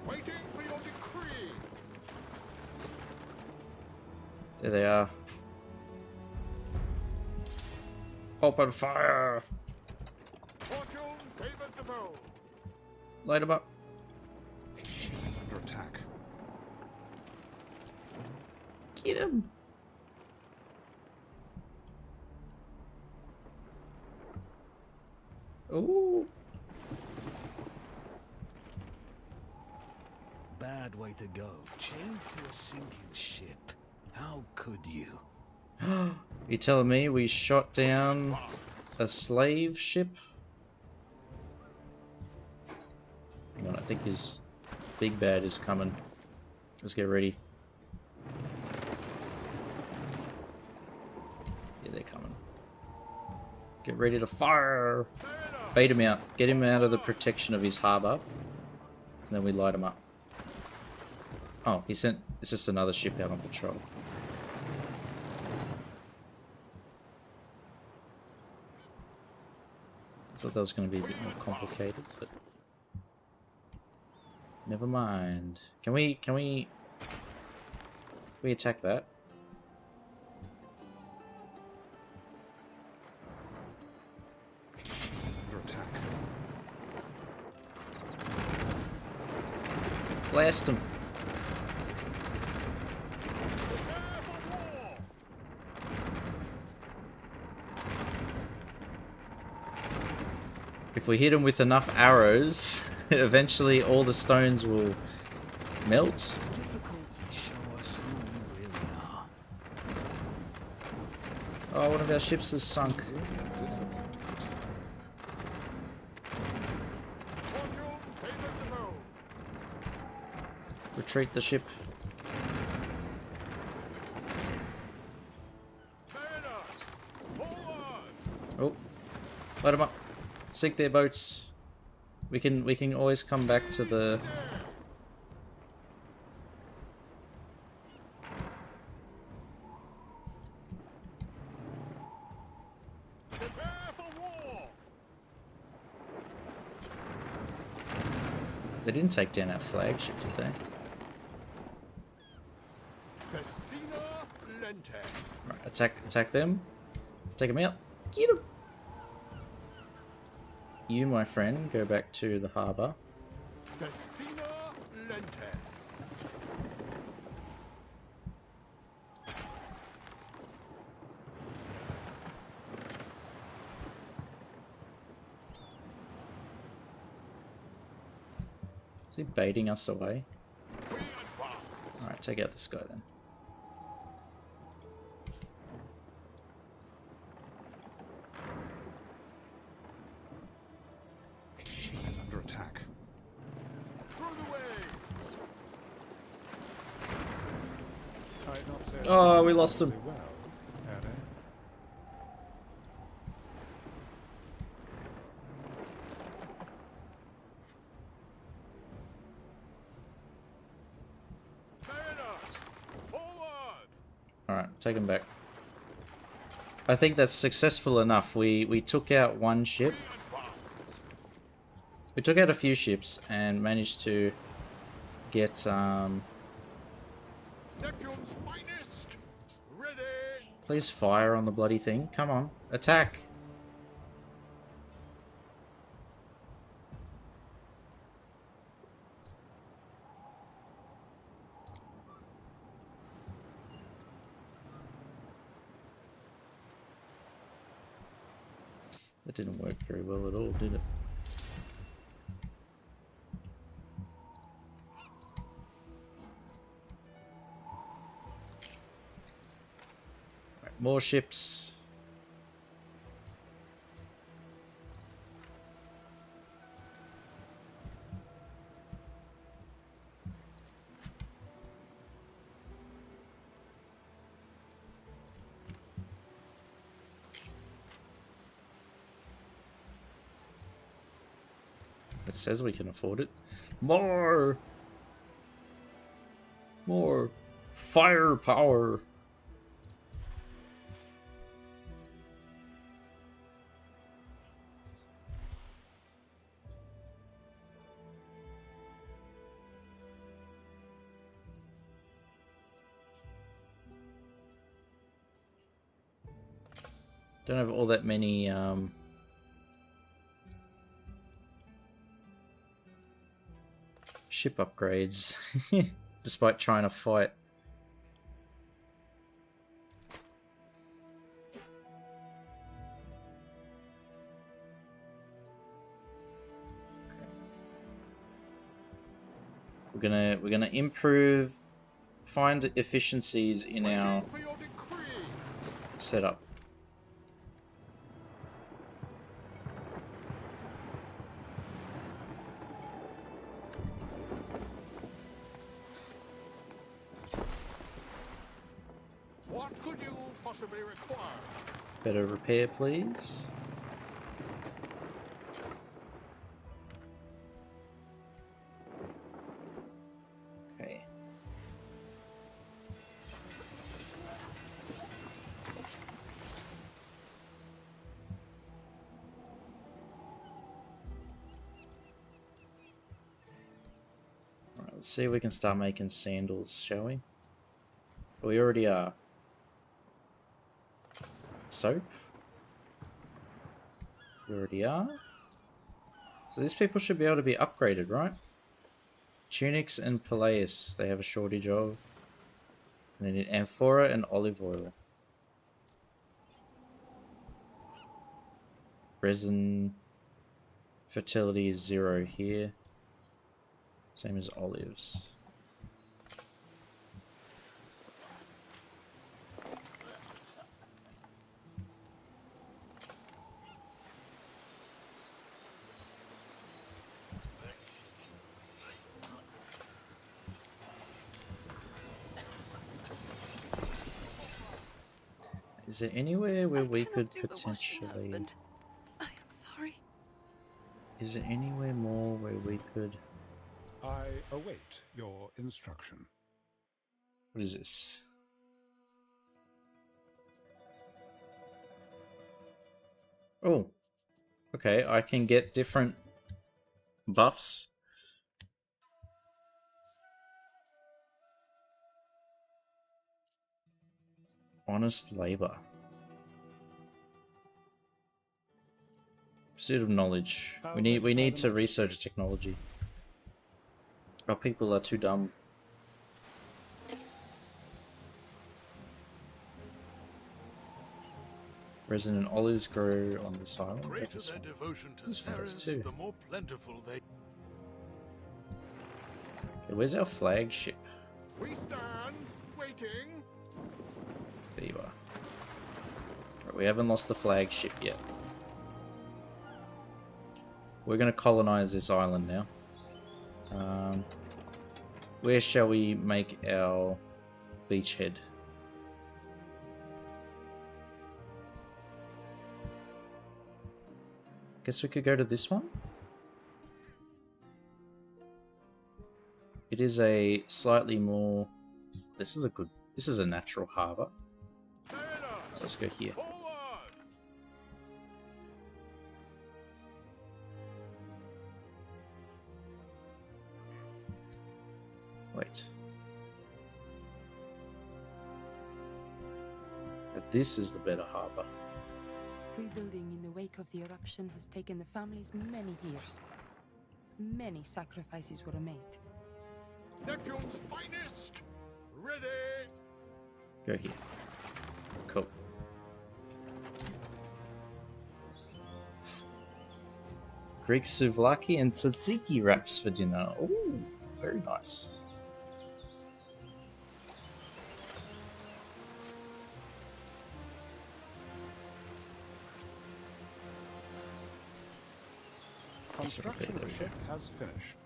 Waiting for your decree.
There they are. Open fire!
Fortune
Light him up.
A ship is under attack.
Get him. Ooh.
Bad way to go. Chained to a sinking ship. How could you?
You telling me we shot down a slave ship? Hang on, I think his big bad is coming. Let's get ready. Yeah, they're coming. Get ready to fire! Bait him out. Get him out of the protection of his harbour. And then we light him up. Oh, he sent... It's just another ship out on patrol. I thought that was going to be a bit more complicated, but... Never mind. Can we attack that?
A ship is under attack.
Blast him. If we hit him with enough arrows, eventually all the stones will melt.
Difficulty show us who we really are.
Oh, one of our ships is sunk. Retreat the ship. Oh, light them up. Sink their boats. We can always come back to the... They didn't take down our flagship, did they? Right, attack them. Take them out. Get them. You, my friend, go back to the harbour. Is he baiting us away? Alright, take out this guy then.
A ship is under attack. I'd not say
Oh, we lost him.
well, had I?
Alright, take him back. I think that's successful enough. We took out one ship. We took out a few ships and managed to get
Neptune's finest. Ready.
please fire on the bloody thing. Come on. Attack. That didn't work very well at all, did it? Right, more ships. It says we can afford it. More! More firepower! Don't have all that many Ship upgrades, despite trying to fight. We're gonna improve, find efficiencies in our
For your decree.
setup.
What could you possibly require?
Better repair, please. Okay. Alright, let's see if we can start making sandals, shall we? We already are. Soap? We already are. So these people should be able to be upgraded, right? Tunics and Peleus, they have a shortage of. And they need amphora and olive oil. Resin fertility is 0 here. Same as olives. Is there anywhere where we could potentially...
husband. I am sorry.
Is there anywhere more where we could...
I await your instruction.
What is this? Oh. Okay, I can get different buffs. Honest labor. Pursuit of knowledge. We need to research technology. Our people are too dumb. Resin and olives grow on this island.
The
Yeah,
greater
this
their
one.
devotion to
This one does
Ceres,
too.
the more plentiful they.
Okay, where's our flagship?
We stand waiting.
There you are. Right, we haven't lost the flagship yet. We're going to colonize this island now. Where shall we make our beachhead? Guess we could go to this one. It is a slightly more... This is a natural harbour. Let's go here.
Forward.
Wait. But this is the better harbour.
Rebuilding in the wake of the eruption has taken the families many years. Many sacrifices were made.
Neptune's finest. Ready.
Go here. Cool. Greek souvlaki and tzatziki wraps for dinner. Ooh, very nice.
Construction of the ship has finished.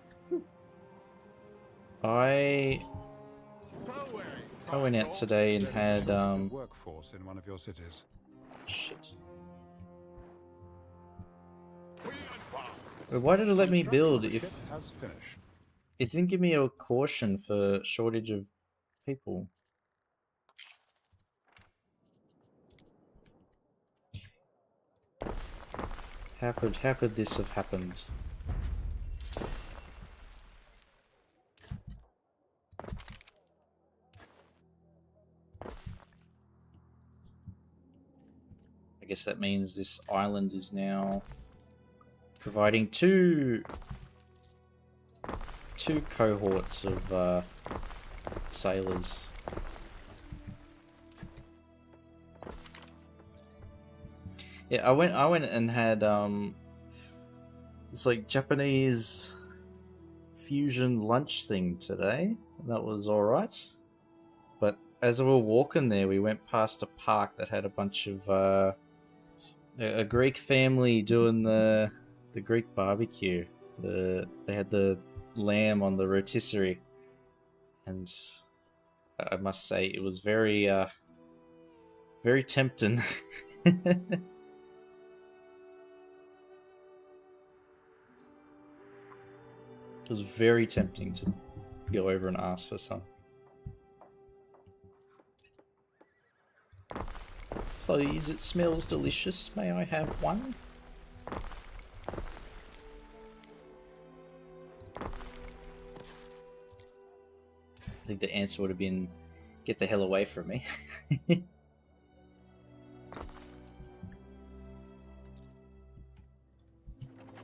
I went out today and
There is a
had
shortage of workforce in one of your cities.
shit.
We advance.
Wait, why did it let me
Construction
build
of the
if
ship has finished.
it didn't give me a caution for shortage of people? How could this have happened? I guess that means this island is now providing two two cohorts of sailors. Yeah, I went and had it's like Japanese fusion lunch thing today. That was alright. But as we were walking there, we went past a park that had a bunch of a Greek family doing the Greek barbecue. They had the lamb on the rotisserie, and I must say it was very very tempting. It was very tempting to go over and ask for some. Please, it smells delicious. May I have one? I think the answer would have been, get the hell away from me. But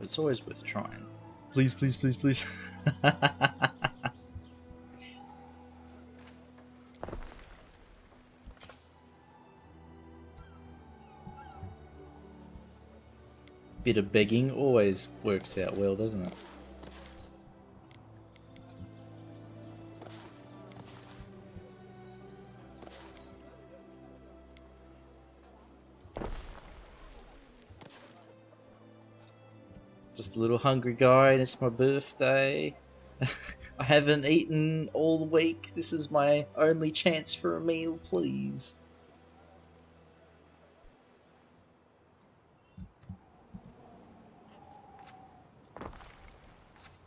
it's always worth trying. Please, please, please, please. Bit of begging always works out well, doesn't it? Just a little hungry guy, and it's my birthday. I haven't eaten all week. This is my only chance for a meal, please.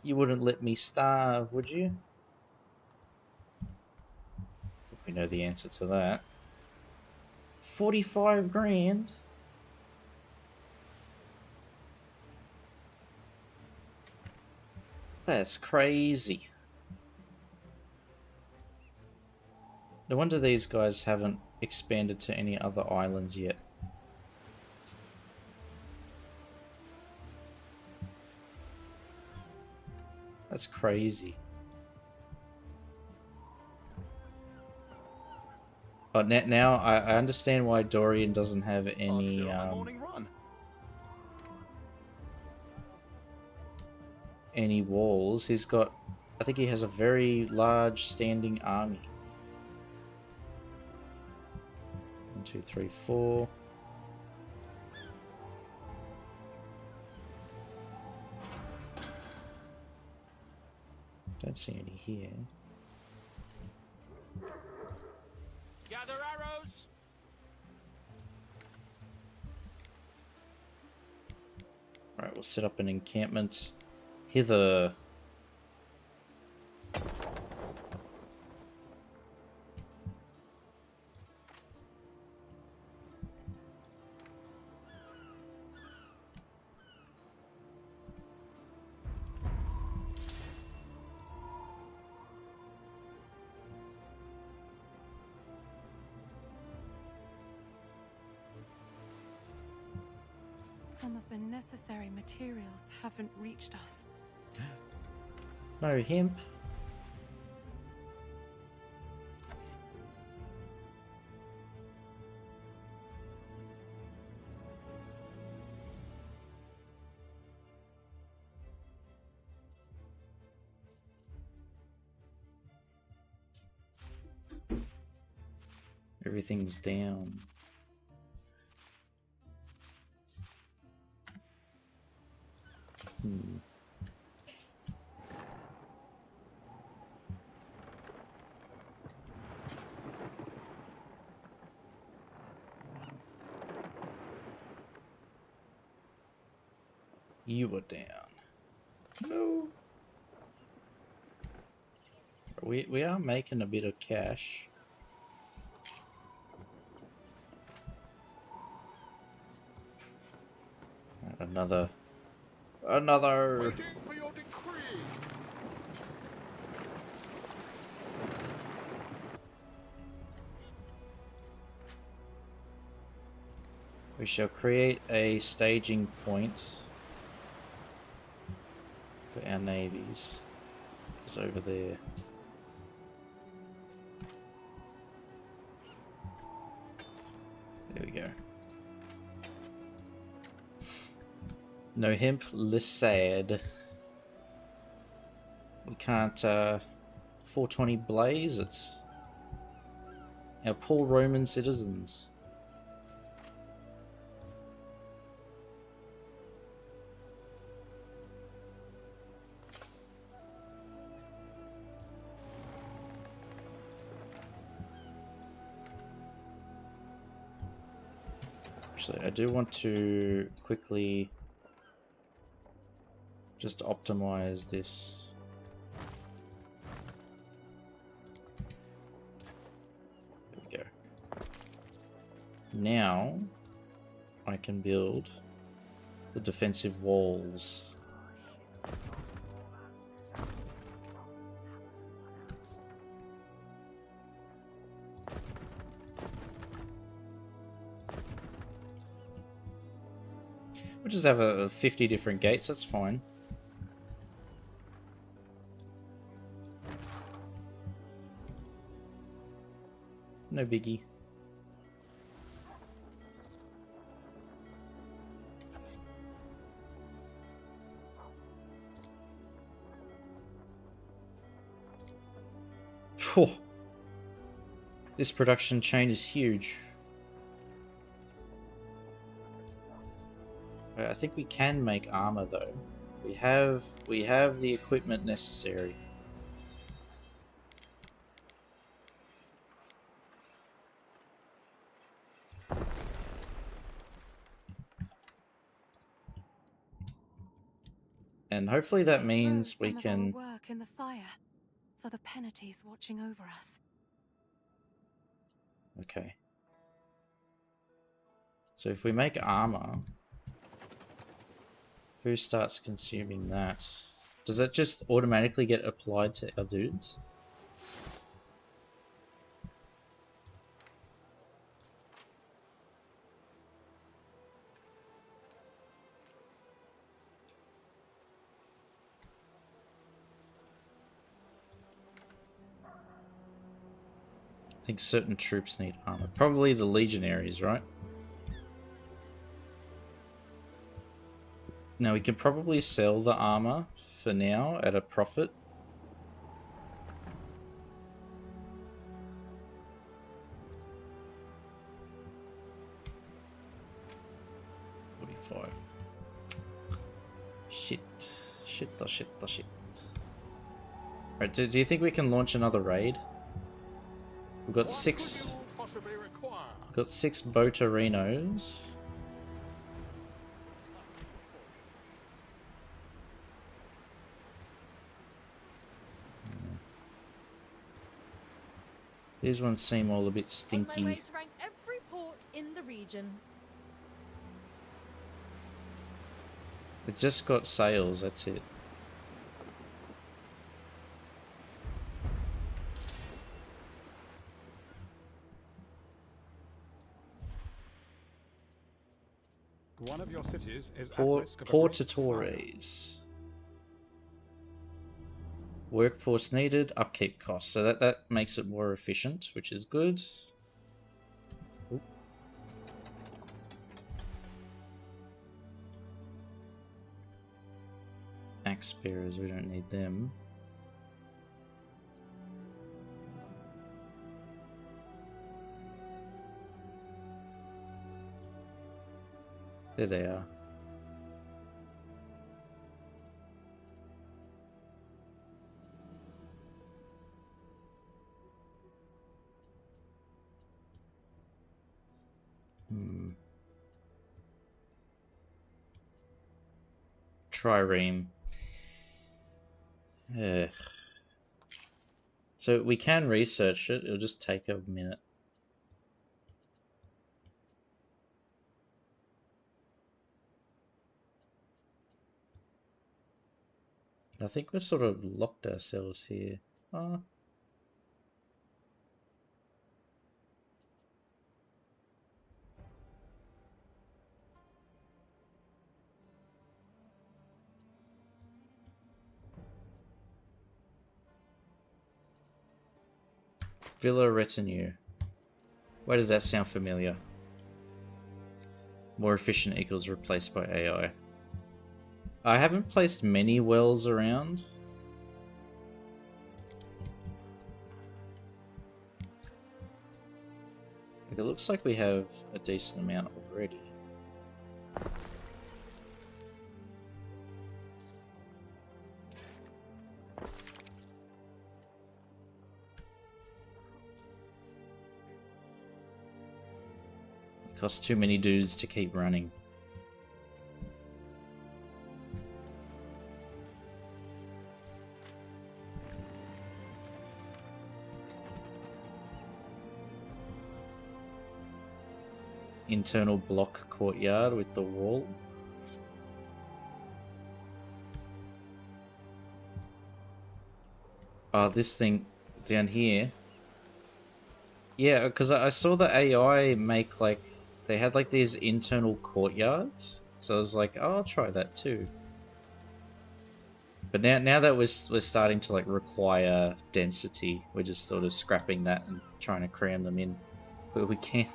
You wouldn't let me starve, would you? I think we know the answer to that. 45 grand? That's crazy. No wonder these guys haven't expanded to any other islands yet. That's crazy. But now I understand why Dorian doesn't have any any walls. He's got, I think he has a very large standing army. 1, 2, 3, 4. Don't see any here.
Gather arrows.
Right, we'll set up an encampment hither.
Some of the necessary materials haven't reached us.
No hemp. Everything's down. You were down. No. We are making a bit of cash. Another.
Waiting for your decree.
We shall create a staging point for our navies. is over there. There we go. No hemp, less sad. We can't 420 blaze it. Our poor Roman citizens. Actually, I do want to quickly just optimize this. There we go. Now I can build the defensive walls. We'll just have 50 different gates, that's fine. No biggie. Phew. This production chain is huge. I think we can make armor though. We have the equipment necessary. And hopefully that means we can
work in the fire for the penalties watching over us.
Okay. So if we make armor, who starts consuming that? Does that just automatically get applied to our dudes? I think certain troops need armor. Probably the legionaries, right? Now we can probably sell the armor for now at a profit. $45. Shit. Alright, do you think we can launch another raid? We've got six Botorinos. These ones seem all a bit stinky.
On my way to rank every port in the region.
It just got sails, that's it.
One of your cities is at risk of a great
Portatores. Workforce needed, upkeep costs. So that makes it more efficient, which is good. Oop. Axe bearers, we don't need them. There they are. Trireme. So we can research it, it'll just take a minute. I think we've sort of locked ourselves here. Villa retinue. Why does that sound familiar? More efficient equals replaced by AI. I haven't placed many wells around. Like, it looks like we have a decent amount already. It costs too many dudes to keep running. Internal block courtyard with the wall. This thing down here. Yeah, because I saw the AI make like, they had like these internal courtyards. So I was like, oh, I'll try that too. But now that we're starting to like require density, we're just sort of scrapping that and trying to cram them in where we can.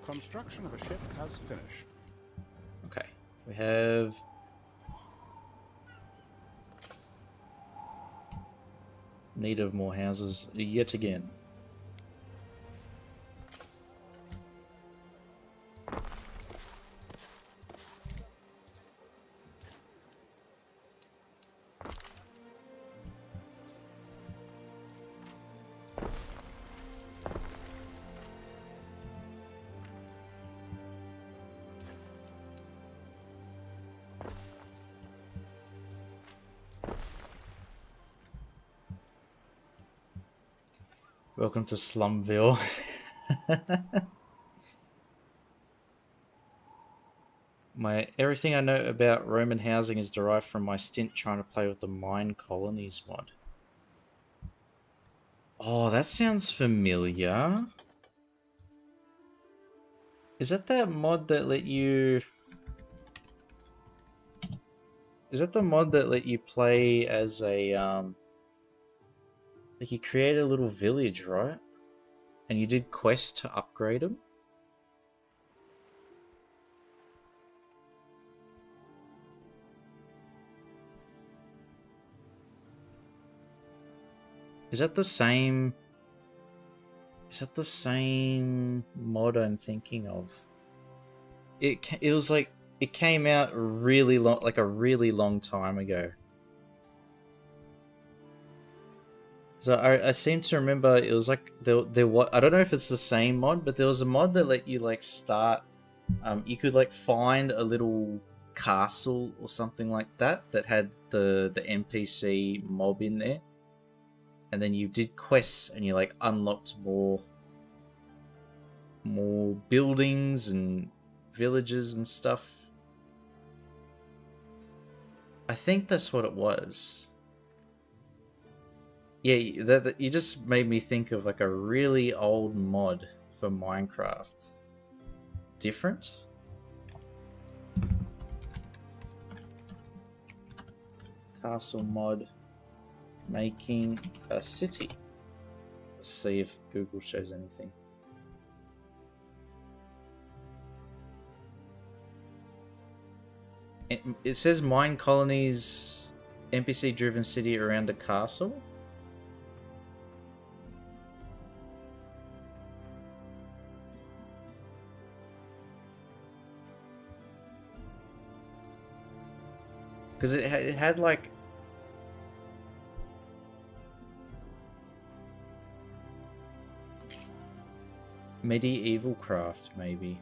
Construction of a ship has finished.
Okay, we have need of more houses yet again. Welcome to Slumville. Everything I know about Roman housing is derived from my stint trying to play with the Mine Colonies mod. Oh, that sounds familiar. Is that mod that let you... Is that the mod that let you play as a, like you create a little village, right? And you did quests to upgrade them? Is that the same... Is that the same mod I'm thinking of? It was like... It came out really long, like a really long time ago. So I seem to remember it was like there was, I don't know if it's the same mod, but there was a mod that let you like start. You could like find a little castle or something like that that had the NPC mob in there, and then you did quests and you like unlocked more buildings and villages and stuff. I think that's what it was. Yeah, that you just made me think of like a really old mod for Minecraft. Different? Castle mod. Making a city. Let's see if Google shows anything. It says Mine Colonies NPC driven city around a castle. Because it had like... medieval craft, maybe.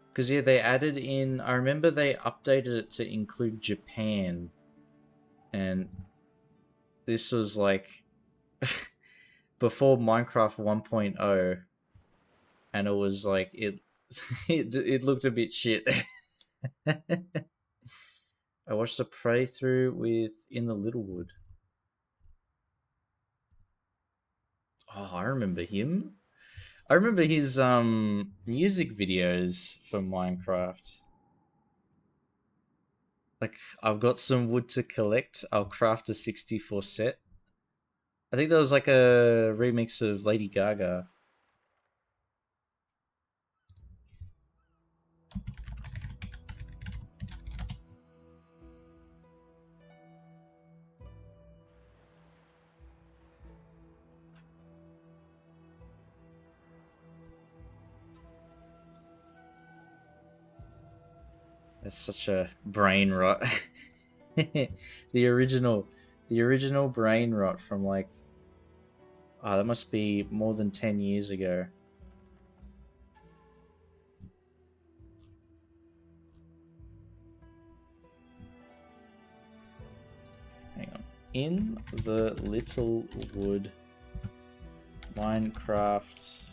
Because yeah, they added in... I remember they updated it to include Japan. And this was like... before Minecraft 1.0, and it was like it looked a bit shit. I watched a playthrough with In the Littlewood. Oh, I remember him. I remember his music videos for Minecraft. Like, I've got some wood to collect. I'll craft a 64 set. I think that was like a remix of Lady Gaga. That's such a brain rot. the original brain rot from like, oh, that must be more than 10 years ago. Hang on. In the Littlewood Minecraft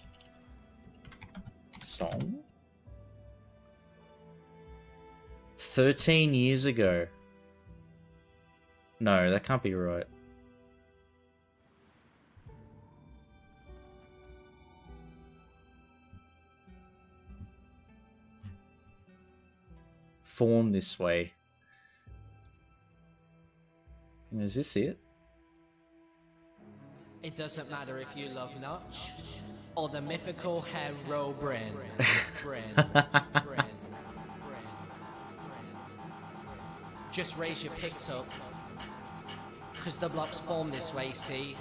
song? 13 years ago. No, that can't be right. Form this way. And is this it?
It doesn't matter if you love Notch or the mythical Herobrine. Just raise your picks up, because the blocks form this way, see?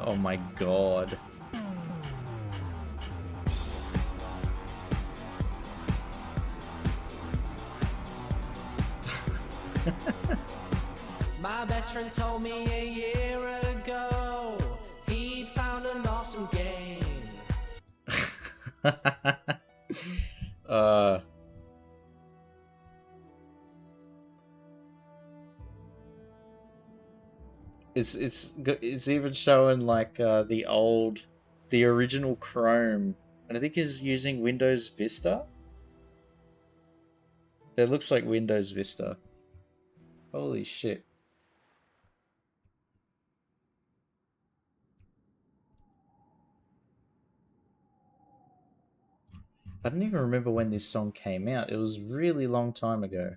Oh my god.
My best friend told me a year ago he'd found an awesome game. It's even showing like the original Chrome, and I think he's using Windows Vista. It looks like Windows Vista. Holy shit. I don't even remember when this song came out. It was a really long time ago.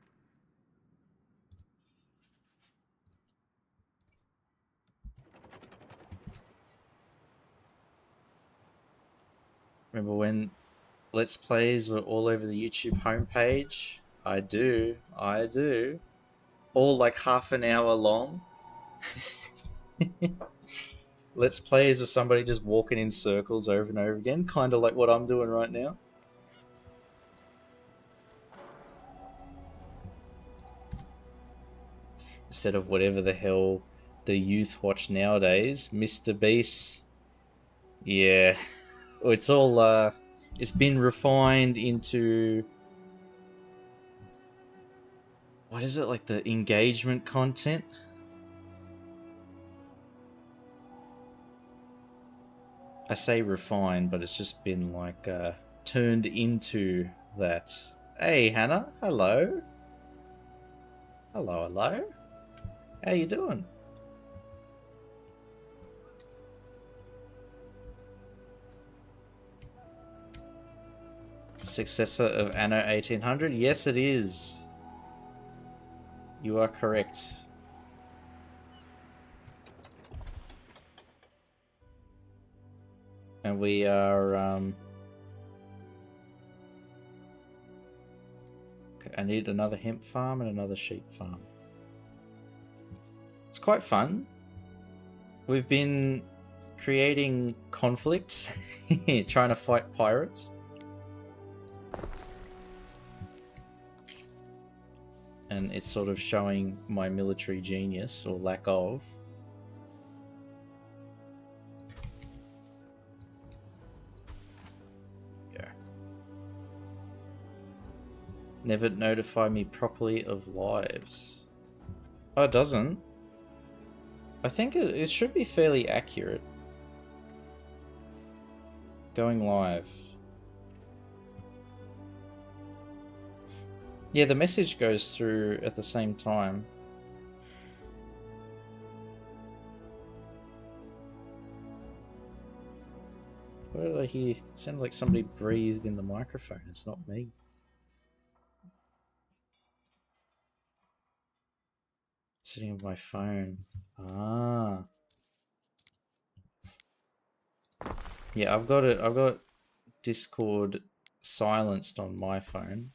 Remember when Let's Plays were all over the YouTube homepage? I do. All like half an hour long. Let's Plays are somebody just walking in circles over and over again, kind of like what I'm doing right now. Instead of whatever the hell the youth watch nowadays, Mr. Beast. Yeah. It's all, it's been refined into... What is it, like the engagement content? I say refined, but it's just been like, turned into that. Hey, Hannah. Hello. Hello. How you doing? Successor of Anno 1800? Yes, it is. You are correct. And we are, okay, I need another hemp farm and another sheep farm. It's quite fun. We've been creating conflict, trying to fight pirates. And it's sort of showing my military genius, or lack of. Yeah. Never notify me properly of lives. Oh, it doesn't. I think it should be fairly accurate. Going live. Yeah, the message goes through at the same time. What did I hear? It sounded like somebody breathed in the microphone. It's not me. Sitting on my phone. Ah. Yeah, I've got Discord silenced on my phone.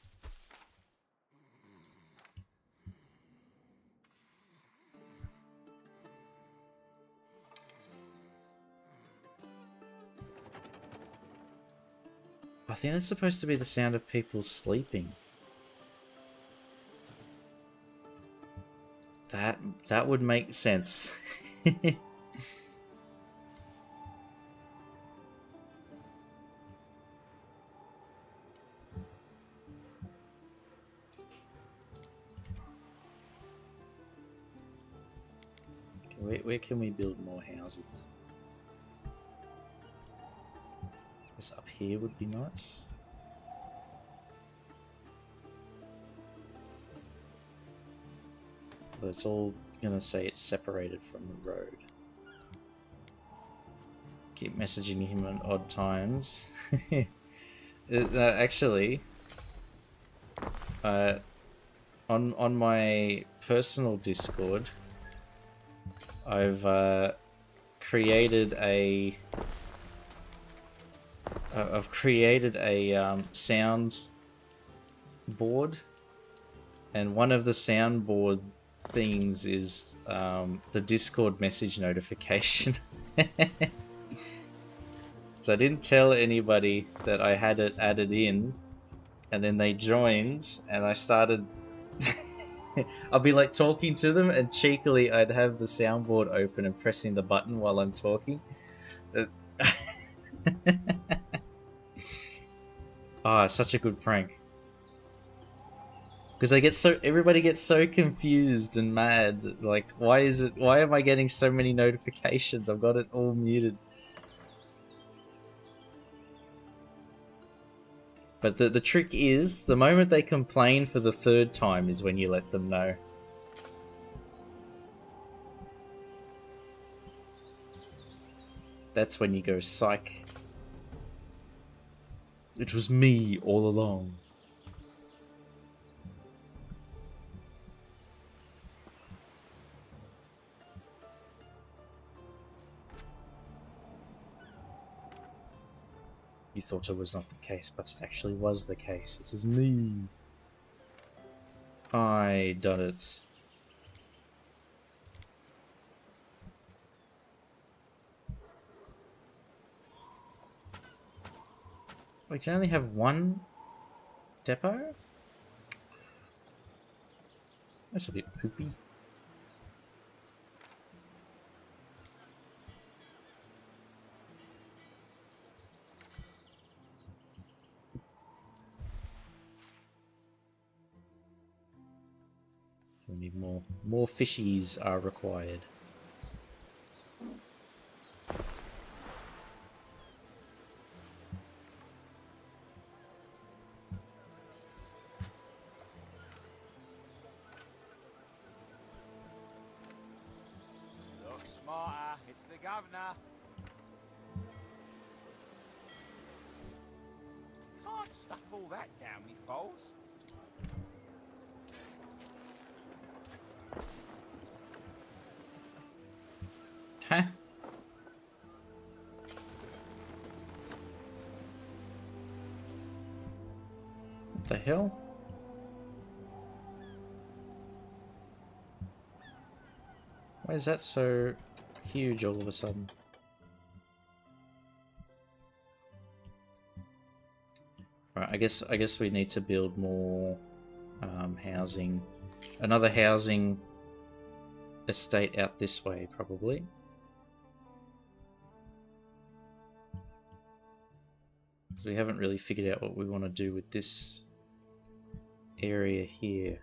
I think that's supposed to be the sound of people sleeping. That would make sense. Where can we build more houses? I guess up here would be nice. But it's all gonna say it's separated from the road. Keep messaging him at odd times. Actually, on my personal Discord, I've created a sound board, and one of the soundboard things is the Discord message notification. So I didn't tell anybody that I had it added in, and then they joined, and I started. I'll be like talking to them, and cheekily I'd have the soundboard open and pressing the button while I'm talking. Ah, such a good prank. Because everybody gets so confused and mad. Like, why am I getting so many notifications? I've got it all muted. But the trick is, the moment they complain for the third time is when you let them know. That's when you go, psych. It was me all along. You thought it was not the case, but it actually was the case. It is me. I done it. We can only have one depot? That's a bit poopy. We need more. More fishies are required.
Look smarter, it's the governor. Can't stuff all that down me foals.
Huh? What the hell? Why is that so huge all of a sudden? Right, I guess we need to build more housing. Another housing estate out this way, probably. Because we haven't really figured out what we want to do with this area here.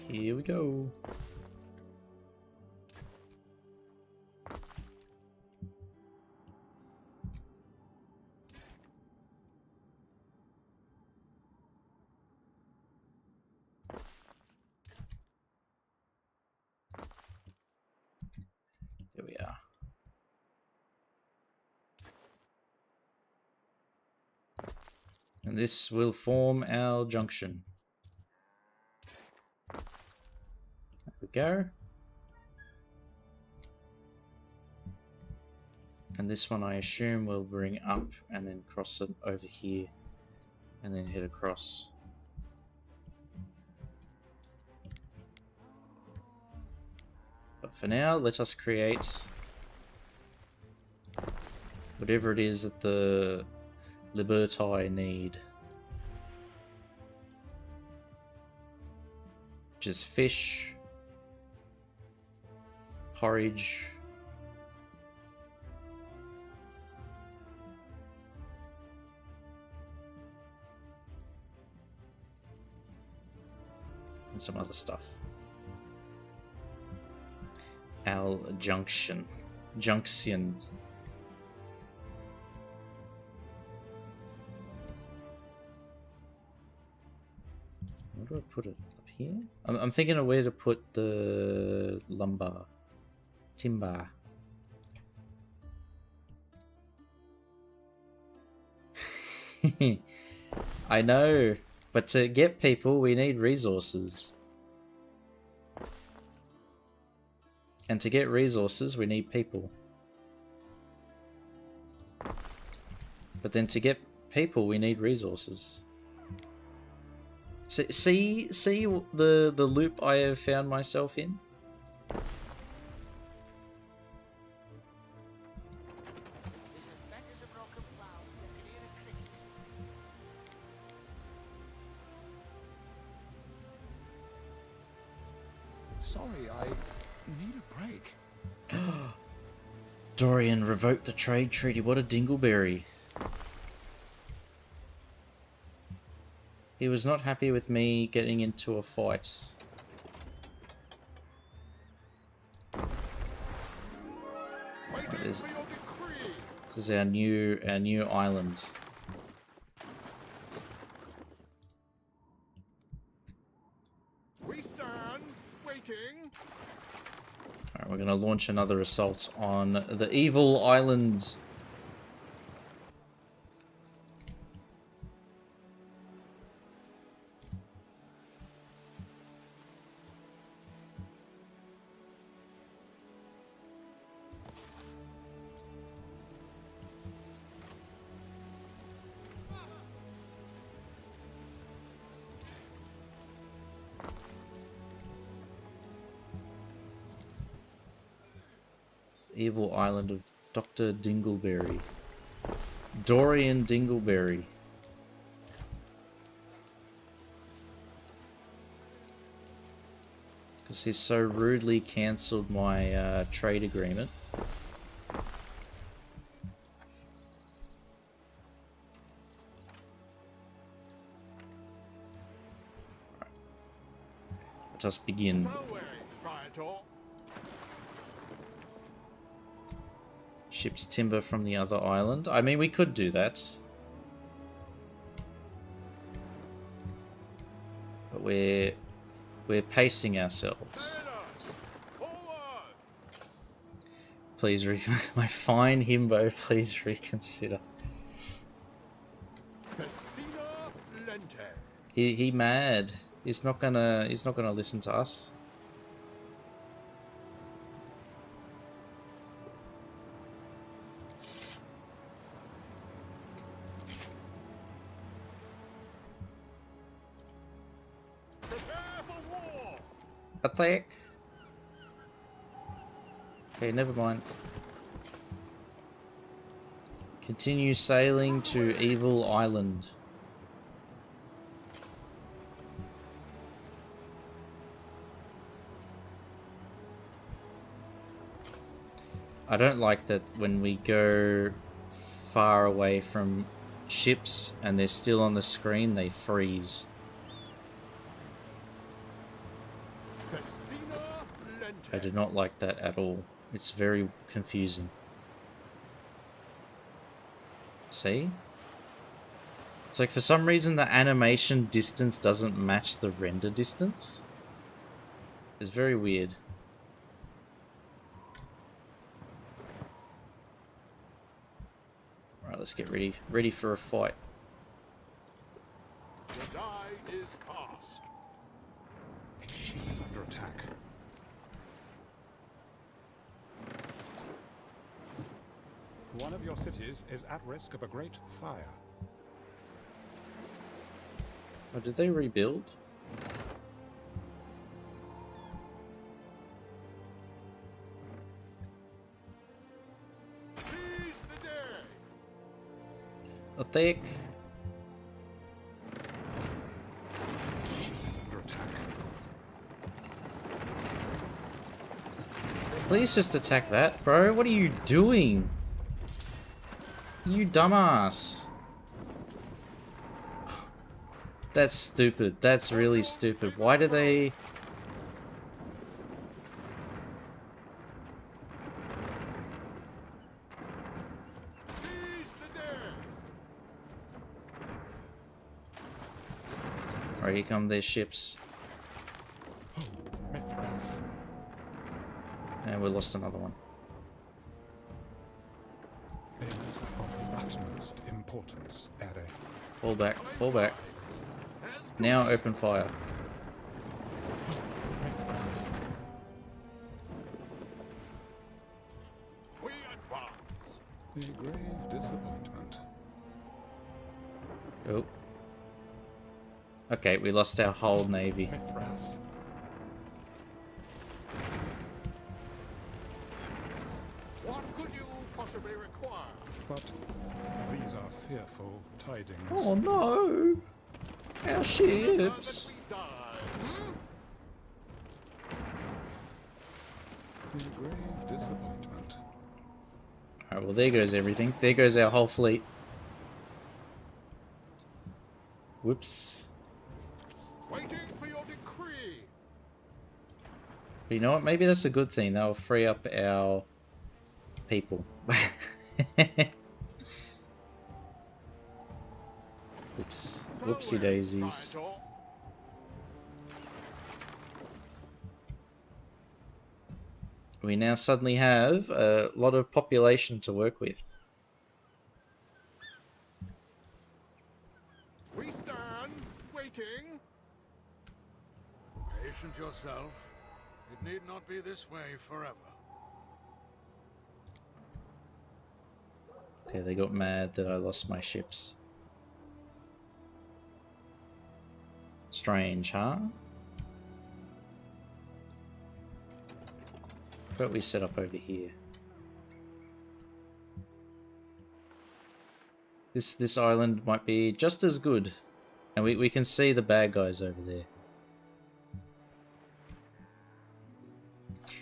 Here we go. There we are. And this will form our junction. There we go. And this one I assume will bring up and then cross it over here and then head across. But for now, let us create whatever it is that the Liberti need. Which is fish, porridge, and some other stuff. Our junction. Where do I put it? Up here? I'm thinking of where to put the timber. I know, but to get people, we need resources. And to get resources, we need people. But then to get people, we need resources. See the loop I have found myself in?
Sorry, I need a break.
Dorian revoked the trade treaty. What a dingleberry. He was not happy with me getting into a fight. This is our new island.
We stand waiting.
Alright, we're gonna launch another assault on the evil island. Evil island of Dr. Dingleberry. Dorian Dingleberry. Because he so rudely cancelled my trade agreement. Let us begin. Ships timber from the other island. I mean, we could do that. But we're pacing ourselves. Please my fine himbo, please reconsider. He mad. He's not gonna listen to us. Attack! Okay, never mind. Continue sailing to Evil Island. I don't like that when we go far away from ships and they're still on the screen, they freeze.
I do not like that at all. It's very confusing. See? It's like for some reason the animation distance doesn't match the render distance. It's very weird. Alright, let's get ready for a fight.
The die is cast.
A ship is under attack. One of your cities is at risk of a great fire.
Oh, did they rebuild?
Seize the day.
Attack!
Ship is under attack.
Please just attack that, bro. What are you doing? You dumbass. That's stupid. That's really stupid. Why do they...
Seize the day.
Alright, here come their ships.
Oh, Mithras.
And we lost another one.
They are of the utmost importance, Ere.
Fall back, fall back. Now open fire.
Mithras.
We advance.
A grave disappointment.
Oh. Okay, we lost our whole navy.
Mithras.
What could you possibly require?
But these are fearful tidings.
Oh no! Our
Remember
ships!
that we die.
A grave disappointment.
Alright, well there goes everything. There goes our whole fleet. Whoops.
Waiting for your decree.
But you know what? Maybe that's a good thing. That'll free up our people. Oops. Whoopsie daisies.
Nigel.
We now suddenly have a lot of population to work with.
We stand waiting.
Patient yourself. It need not be this way forever.
Okay, they got mad that I lost my ships. Strange, huh? But we set up over here. This island might be just as good. And we can see the bad guys over there.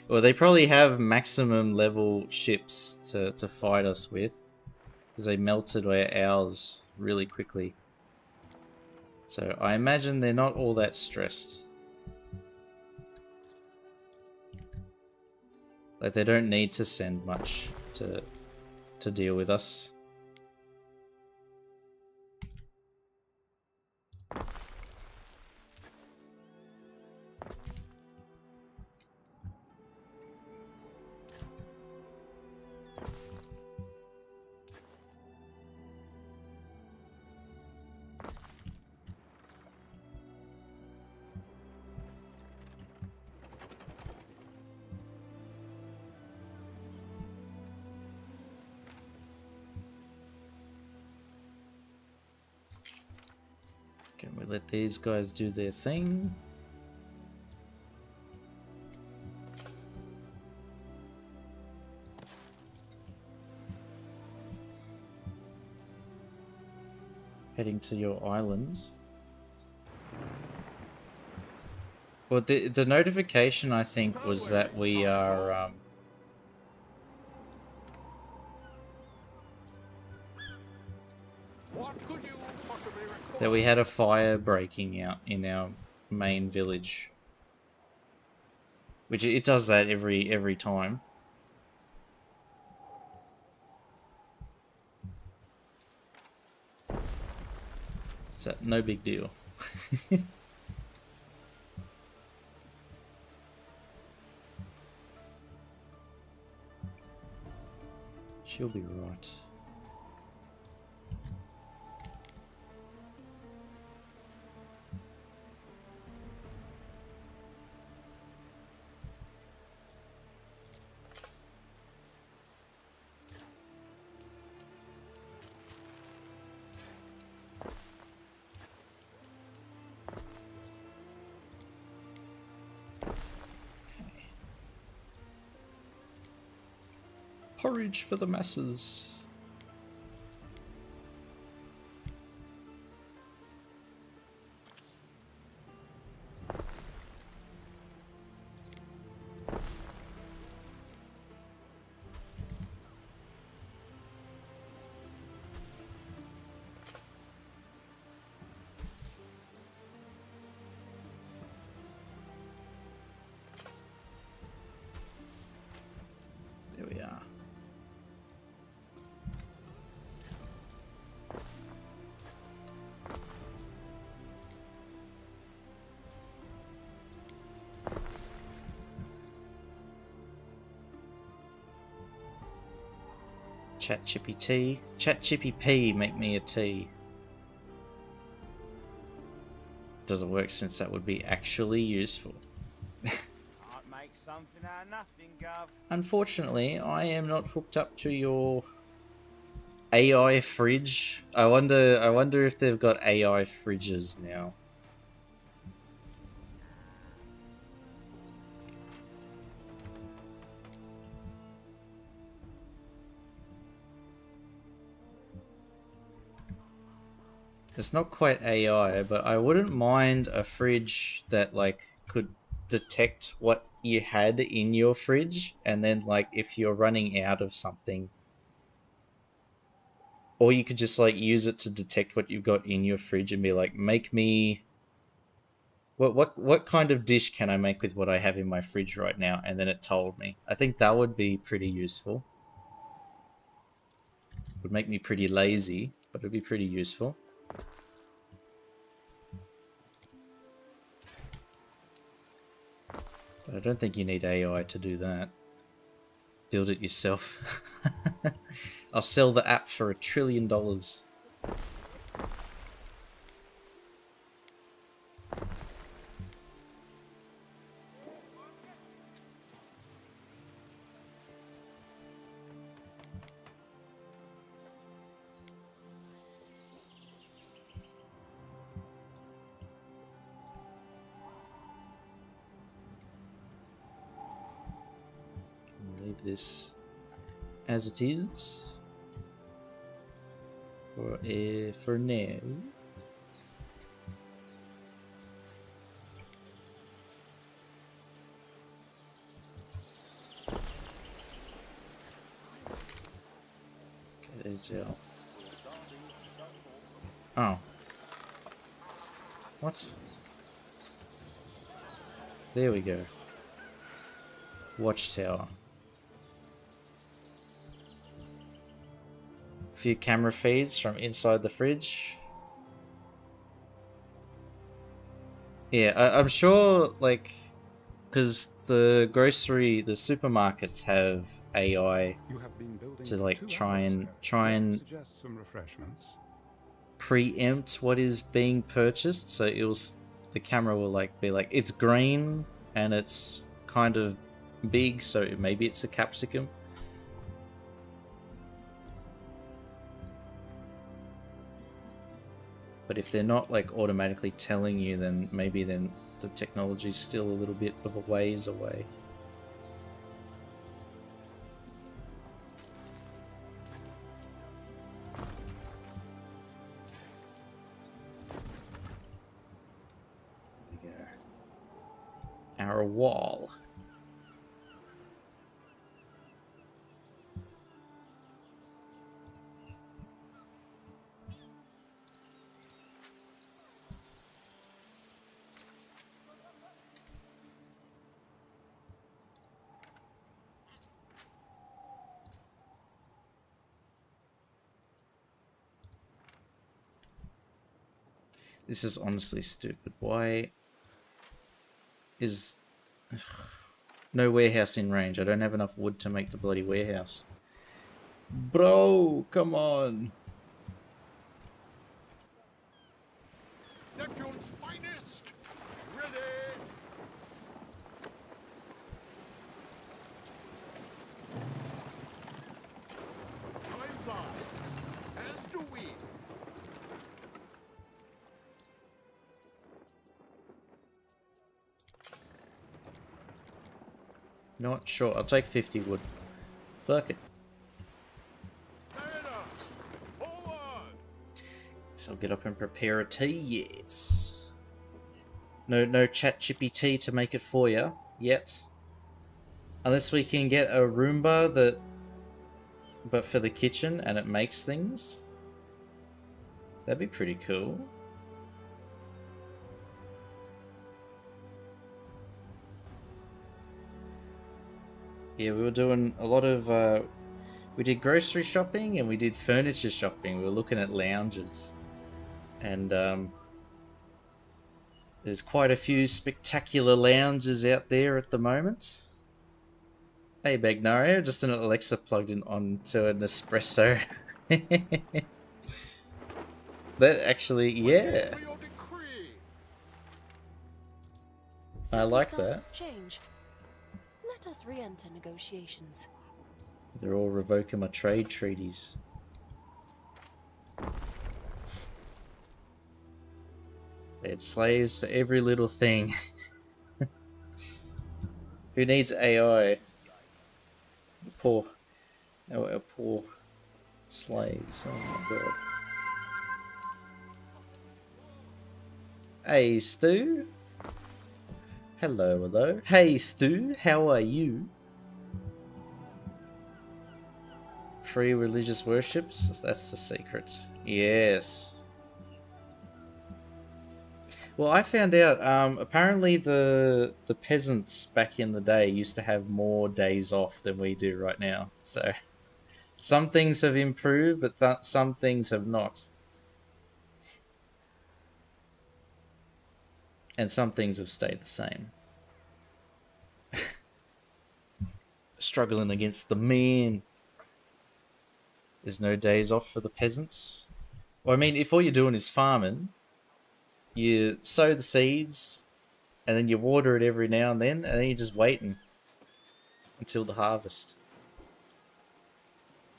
Well, they probably have maximum level ships to fight us with. Because they melted ours really quickly. So I imagine they're not all that stressed. Like they don't need to send much to deal with us. Can we let these guys do their thing? Heading to your island. Well, the notification I think was that we are
What could you possibly require?
that we had a fire breaking out in our main village.
which it does that every time. So no big deal. She'll be right. Porridge for the masses. There we are. ChatGPT. ChatGPT, make me a tea. Doesn't work since that would be actually useful.
Can't make something out of nothing, Gov.
Unfortunately, I am not hooked up to your AI fridge. I wonder if they've got AI fridges now. It's not quite AI, but I wouldn't mind a fridge that like could detect what you had in your fridge, and then like if you're running out of something, or you could just like use it to detect what you've got in your fridge and be like, make me what kind of dish can I make with what I have in my fridge right now, and then it told me. I think that would be pretty useful. Would make me pretty lazy, but it'd be pretty useful. But I don't think you need AI to do that. Build it yourself. I'll sell the app for $1 trillion. Leave this as it is for now. Okay, there's our... Oh. What? There we go. Watchtower. Few camera feeds from inside the fridge. Yeah, I'm sure, like, because the supermarkets have AI to like try and
suggest some refreshments.
preempt what is being purchased. So the camera will like be like, it's green and it's kind of big, so maybe it's a capsicum. But if they're not like automatically telling you, then maybe then the technology's still a little bit of a ways away. There we go. Our wall. This is honestly stupid. Why is... No warehouse in range. I don't have enough wood to make the bloody warehouse. Bro, come on.
Neptune's finest! Ready! Time flies, as do we.
Not sure. I'll take 50 wood. Fuck it. So I'll get up and prepare a tea, yes. No chat chippy tea to make it for you yet. Unless we can get a Roomba that, but for the kitchen, and it makes things. That'd be pretty cool. Yeah, we were doing a lot of, we did grocery shopping and we did furniture shopping. We were looking at lounges. And there's quite a few spectacular lounges out there at the moment. Hey Bagnario, just an Alexa plugged in onto an espresso. That actually, yeah. I like that.
Change. Let us re-enter negotiations.
They're all revoking my trade treaties. They had slaves for every little thing. Who needs AI? Poor, our poor slaves. Oh my god. Hey Stu. Hello, hello. Hey Stu, how are you? Free religious worships? That's the secret. Yes. Well, I found out, apparently the peasants back in the day used to have more days off than we do right now. So, some things have improved, but some things have not. And some things have stayed the same. Struggling against the man. There's no days off for the peasants. Well, I mean, if all you're doing is farming, you sow the seeds, and then you water it every now and then you're just waiting until the harvest.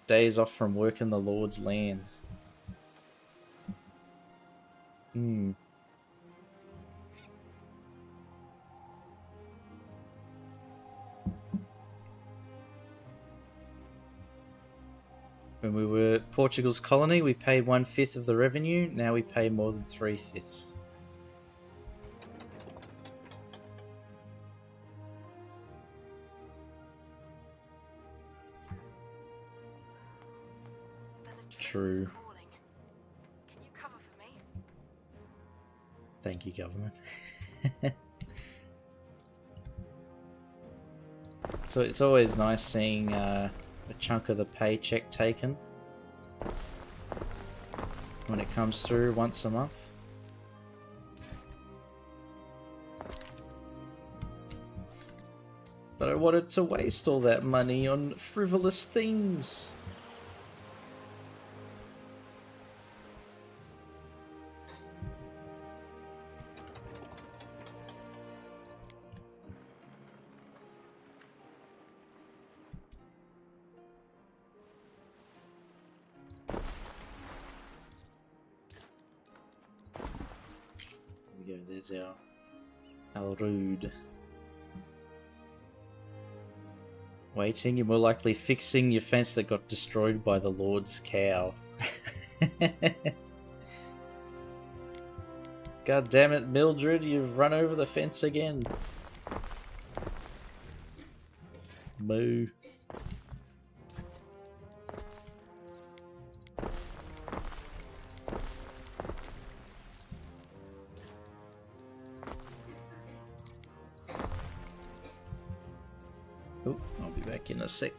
Days off from working the Lord's land. Hmm. When we were Portugal's colony, we paid 1/5 of the revenue. Now we pay more than 3/5. True.
Can you cover for me?
Thank you, government. So it's always nice seeing a chunk of the paycheck taken when it comes through once a month. But I wanted to waste all that money on frivolous things. There we go, there's our rude. Waiting, you're more likely fixing your fence that got destroyed by the Lord's cow. God damn it, Mildred, you've run over the fence again. Moo. Oh, I'll be back in a sec.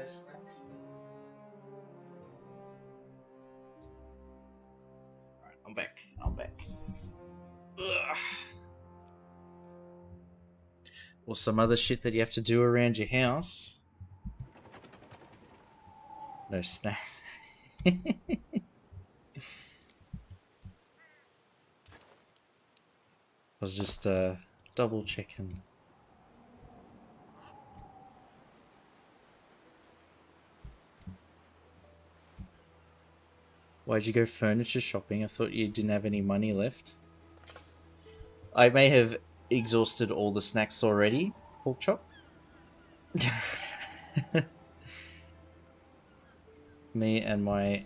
snacks. Alright, I'm back. Ugh. Or some other shit that you have to do around your house. No snacks. I was just double checking. Why'd you go furniture shopping? I thought you didn't have any money left. I may have exhausted all the snacks already, pork chop. Me and my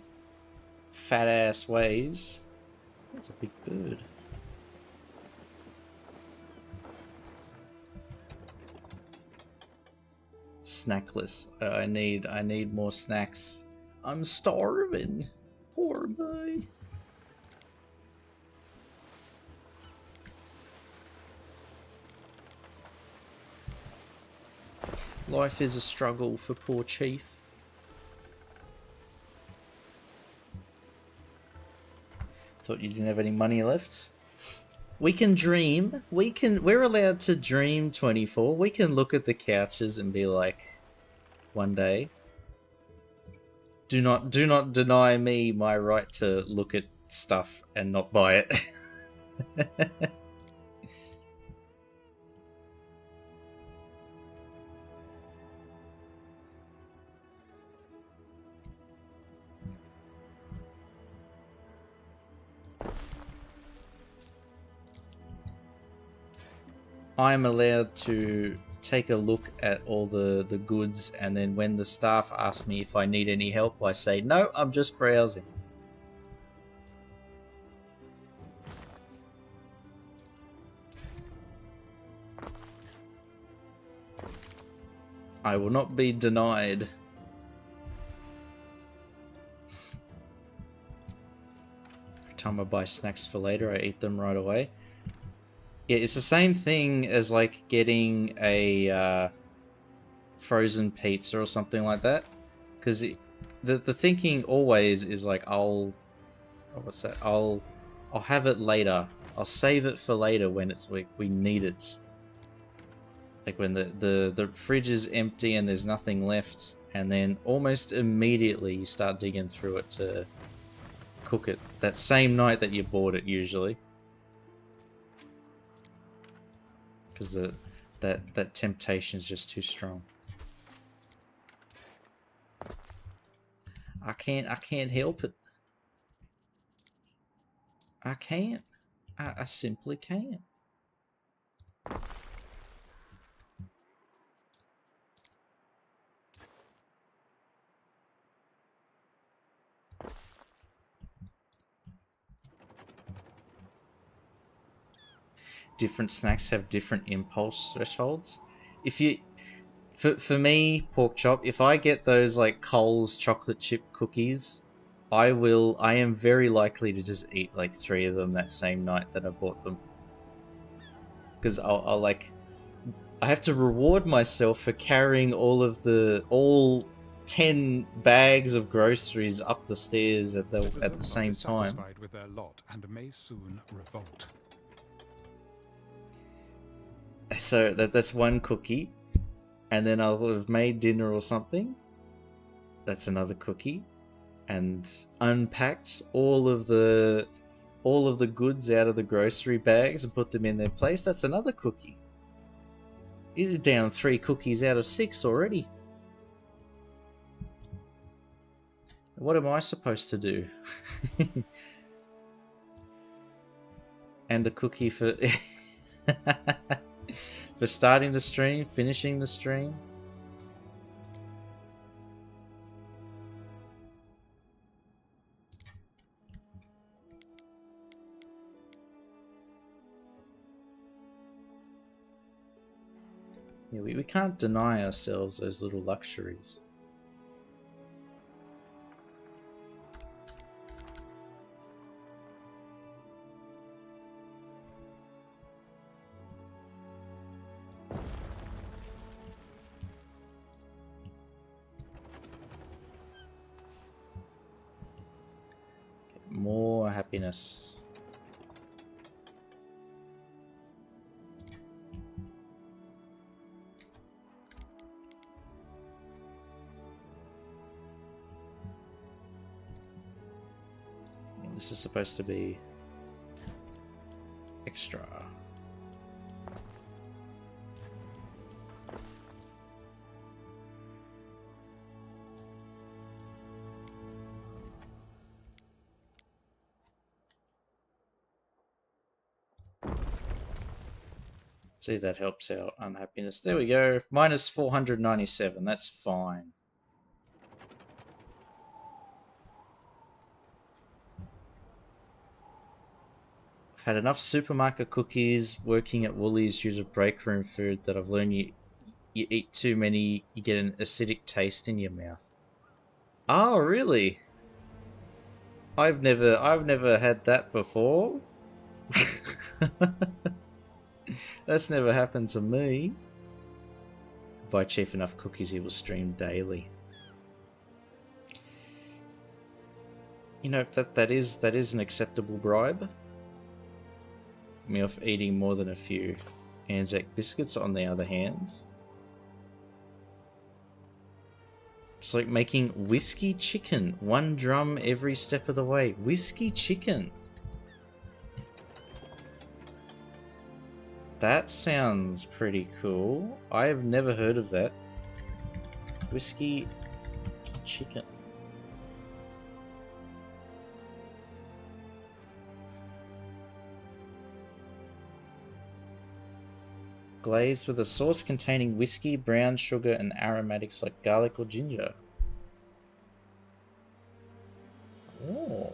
fat ass ways. That's a big bird. Snackless. I need more snacks. I'm starving. Poor boy. Life is a struggle for poor Chief. Thought you didn't have any money left. We can dream. We're allowed to dream 24. We can look at the couches and be like, one day. Do not deny me my right to look at stuff and not buy it. I'm allowed to take a look at all the goods, and then when the staff ask me if I need any help, I say, no, I'm just browsing. I will not be denied. Every time I buy snacks for later, I eat them right away. Yeah, it's the same thing as like getting a frozen pizza or something like that. Because the thinking always is like, I'll have it later. I'll save it for later when it's like we need it. Like when the fridge is empty and there's nothing left, and then almost immediately you start digging through it to cook it. That same night that you bought it, usually. Because that temptation is just too strong. I can't help it. I can't. I simply can't. Different snacks have different impulse thresholds. If you, for me, pork chop, if I get those like Coles chocolate chip cookies, I am very likely to just eat like 3 of them that same night that I bought them. Because I have to reward myself for carrying all 10 bags of groceries up the stairs at the same time.
Satisfied with their lot and may soon revolt.
So that's one cookie, and then I'll have made dinner or something. That's another cookie, and unpacked all of the goods out of the grocery bags and put them in their place. That's another cookie. You're down 3 cookies out of 6 already. What am I supposed to do? And a cookie for for starting the stream, finishing the stream. Yeah, we can't deny ourselves those little luxuries. more happiness. This is supposed to be extra. See, that helps out unhappiness. There we go. Minus 497. That's fine. I've had enough supermarket cookies working at Woolies due to break room food that I've learned you eat too many, you get an acidic taste in your mouth. Oh, really? I've never had that before. That's never happened to me. Buy Chief enough cookies, he will stream daily. You know, that is an acceptable bribe. Me off eating more than a few Anzac biscuits, on the other hand. It's like making whiskey chicken. 1 drum every step of the way. Whiskey chicken. That sounds pretty cool. I have never heard of that. Whiskey chicken. Glazed with a sauce containing whiskey, brown sugar, and aromatics like garlic or ginger. Oh.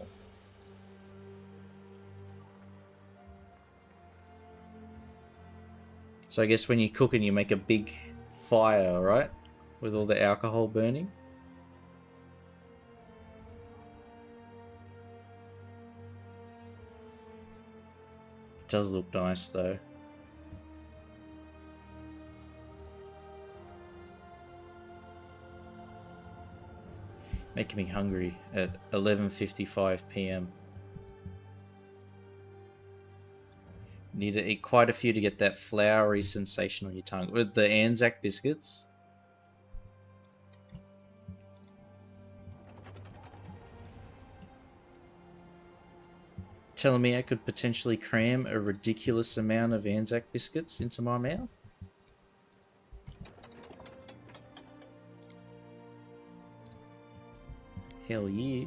So I guess when you cook and you make a big fire, right? With all the alcohol burning. It does look nice though. Making me hungry at 11:55 PM. Need to eat quite a few to get that floury sensation on your tongue. With the Anzac biscuits. Telling me I could potentially cram a ridiculous amount of Anzac biscuits into my mouth? Hell yeah.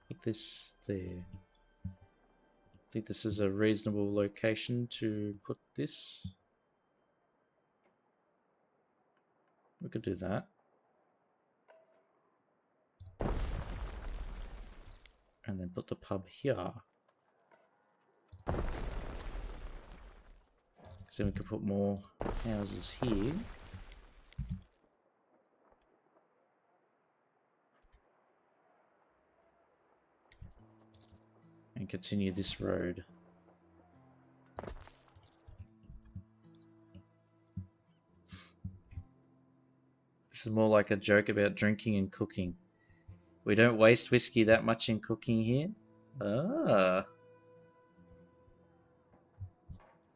Put this there. I think this is a reasonable location to put this. We could do that. And then put the pub here. So we could put more houses here. And continue this road. This is more like a joke about drinking and cooking. We don't waste whiskey that much in cooking here. Ah.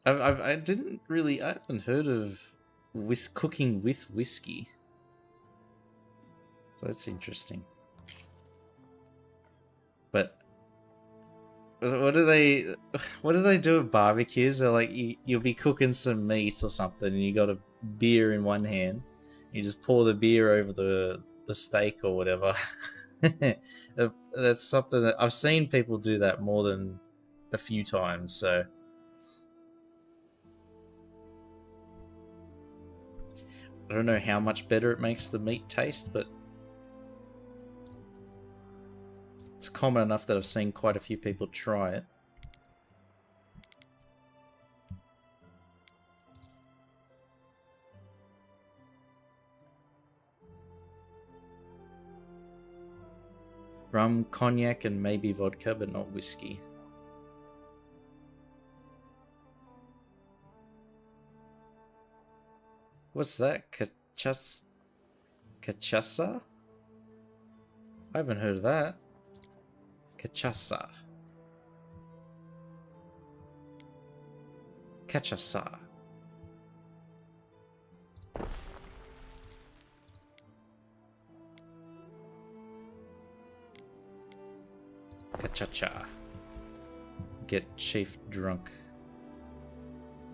I haven't heard of cooking with whiskey. So that's interesting. But what do they do with barbecues? They're like, you'll be cooking some meat or something and you got a beer in one hand. You just pour the beer over the steak or whatever. That's something that I've seen people do that more than a few times, so I don't know how much better it makes the meat taste, but it's common enough that I've seen quite a few people try it. Rum, cognac, and maybe vodka, but not whiskey. What's that? Cachaça? I haven't heard of that. Cachaça. Cachaça. Cachaça. Get chief drunk.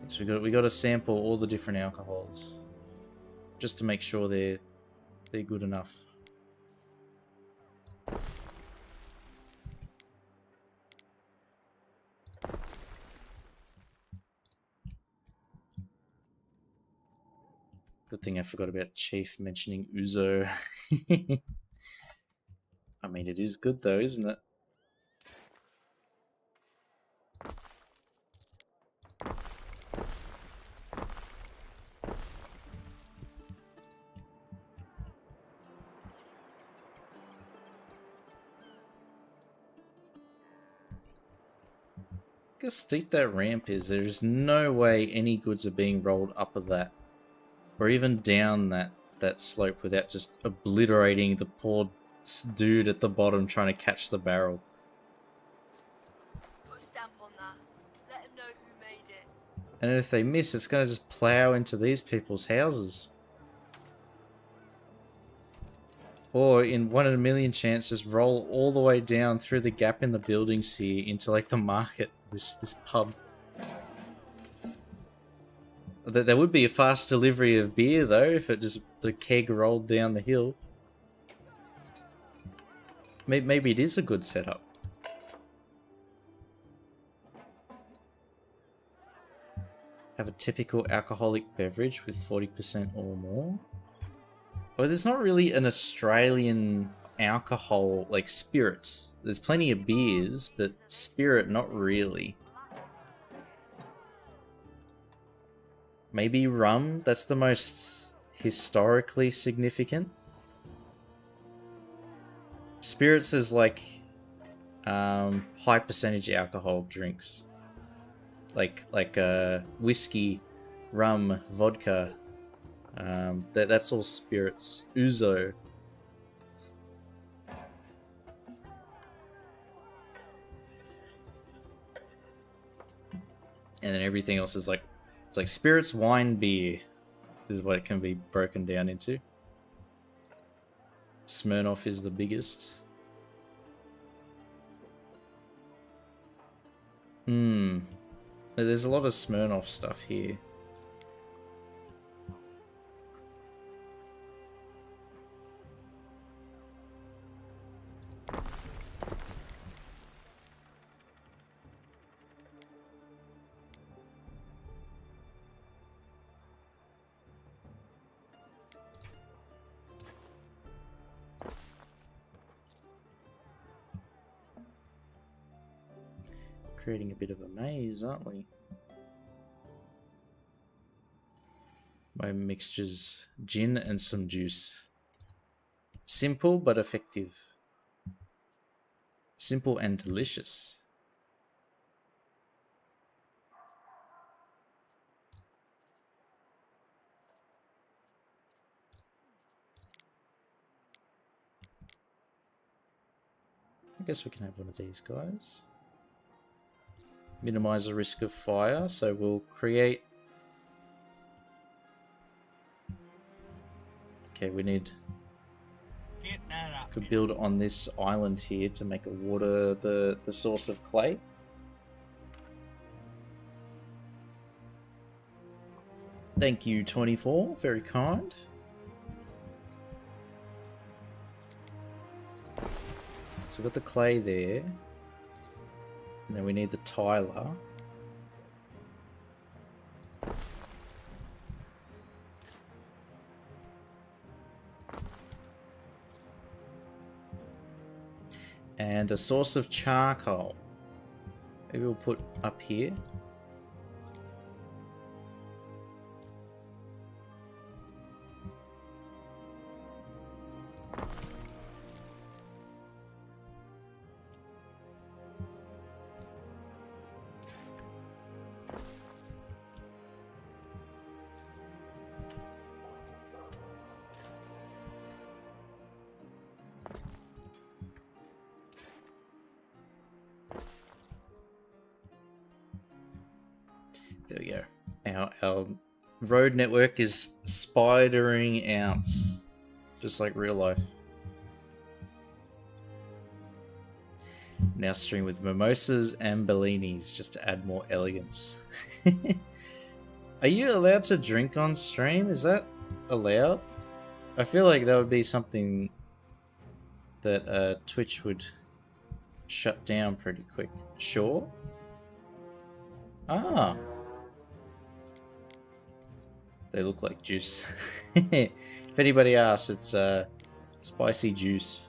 So we got to sample all the different alcohols, just to make sure they're good enough. Good thing I forgot about Chief mentioning Uzo. I mean, it is good though, isn't it? Look how steep that ramp is. There's no way any goods are being rolled up of that, or even down that slope without just obliterating the poor dude at the bottom trying to catch the barrel.
Put a stamp on that. Let him know who made it.
And if they miss, it's going to just plow into these people's houses. Or in 1 in a million chance, just roll all the way down through the gap in the buildings here into like the market, this pub. There would be a fast delivery of beer though, if it just the keg rolled down the hill. Maybe it is a good setup. Have a typical alcoholic beverage with 40% or more. Well, there's not really an Australian alcohol, like spirit. There's plenty of beers, but spirit, not really. Maybe rum? That's the most historically significant. Spirits is like high percentage alcohol drinks. Like whiskey, rum, vodka. That's all spirits. Ouzo. And then everything else is like, it's like spirits, wine, beer is what it can be broken down into. Smirnoff is the biggest. There's a lot of Smirnoff stuff here. Creating a bit of a maze, aren't we? My mixture's gin and some juice. Simple but effective. Simple and delicious. I guess we can have one of these guys. Minimize the risk of fire, so we'll create... Okay, we need... Could build on this island here to make a water the source of clay. Thank you, 24. Very kind. So we've got the clay there. And then we need the tiler. And a source of charcoal. Maybe we'll put up here.
Our road network is spidering out, just like real life. Now stream with mimosas and bellinis just to add more elegance. Are you allowed to drink on stream? Is that allowed? I feel like that would be something that Twitch would shut down pretty quick. Sure? Ah. They look like juice. If anybody asks, it's spicy juice.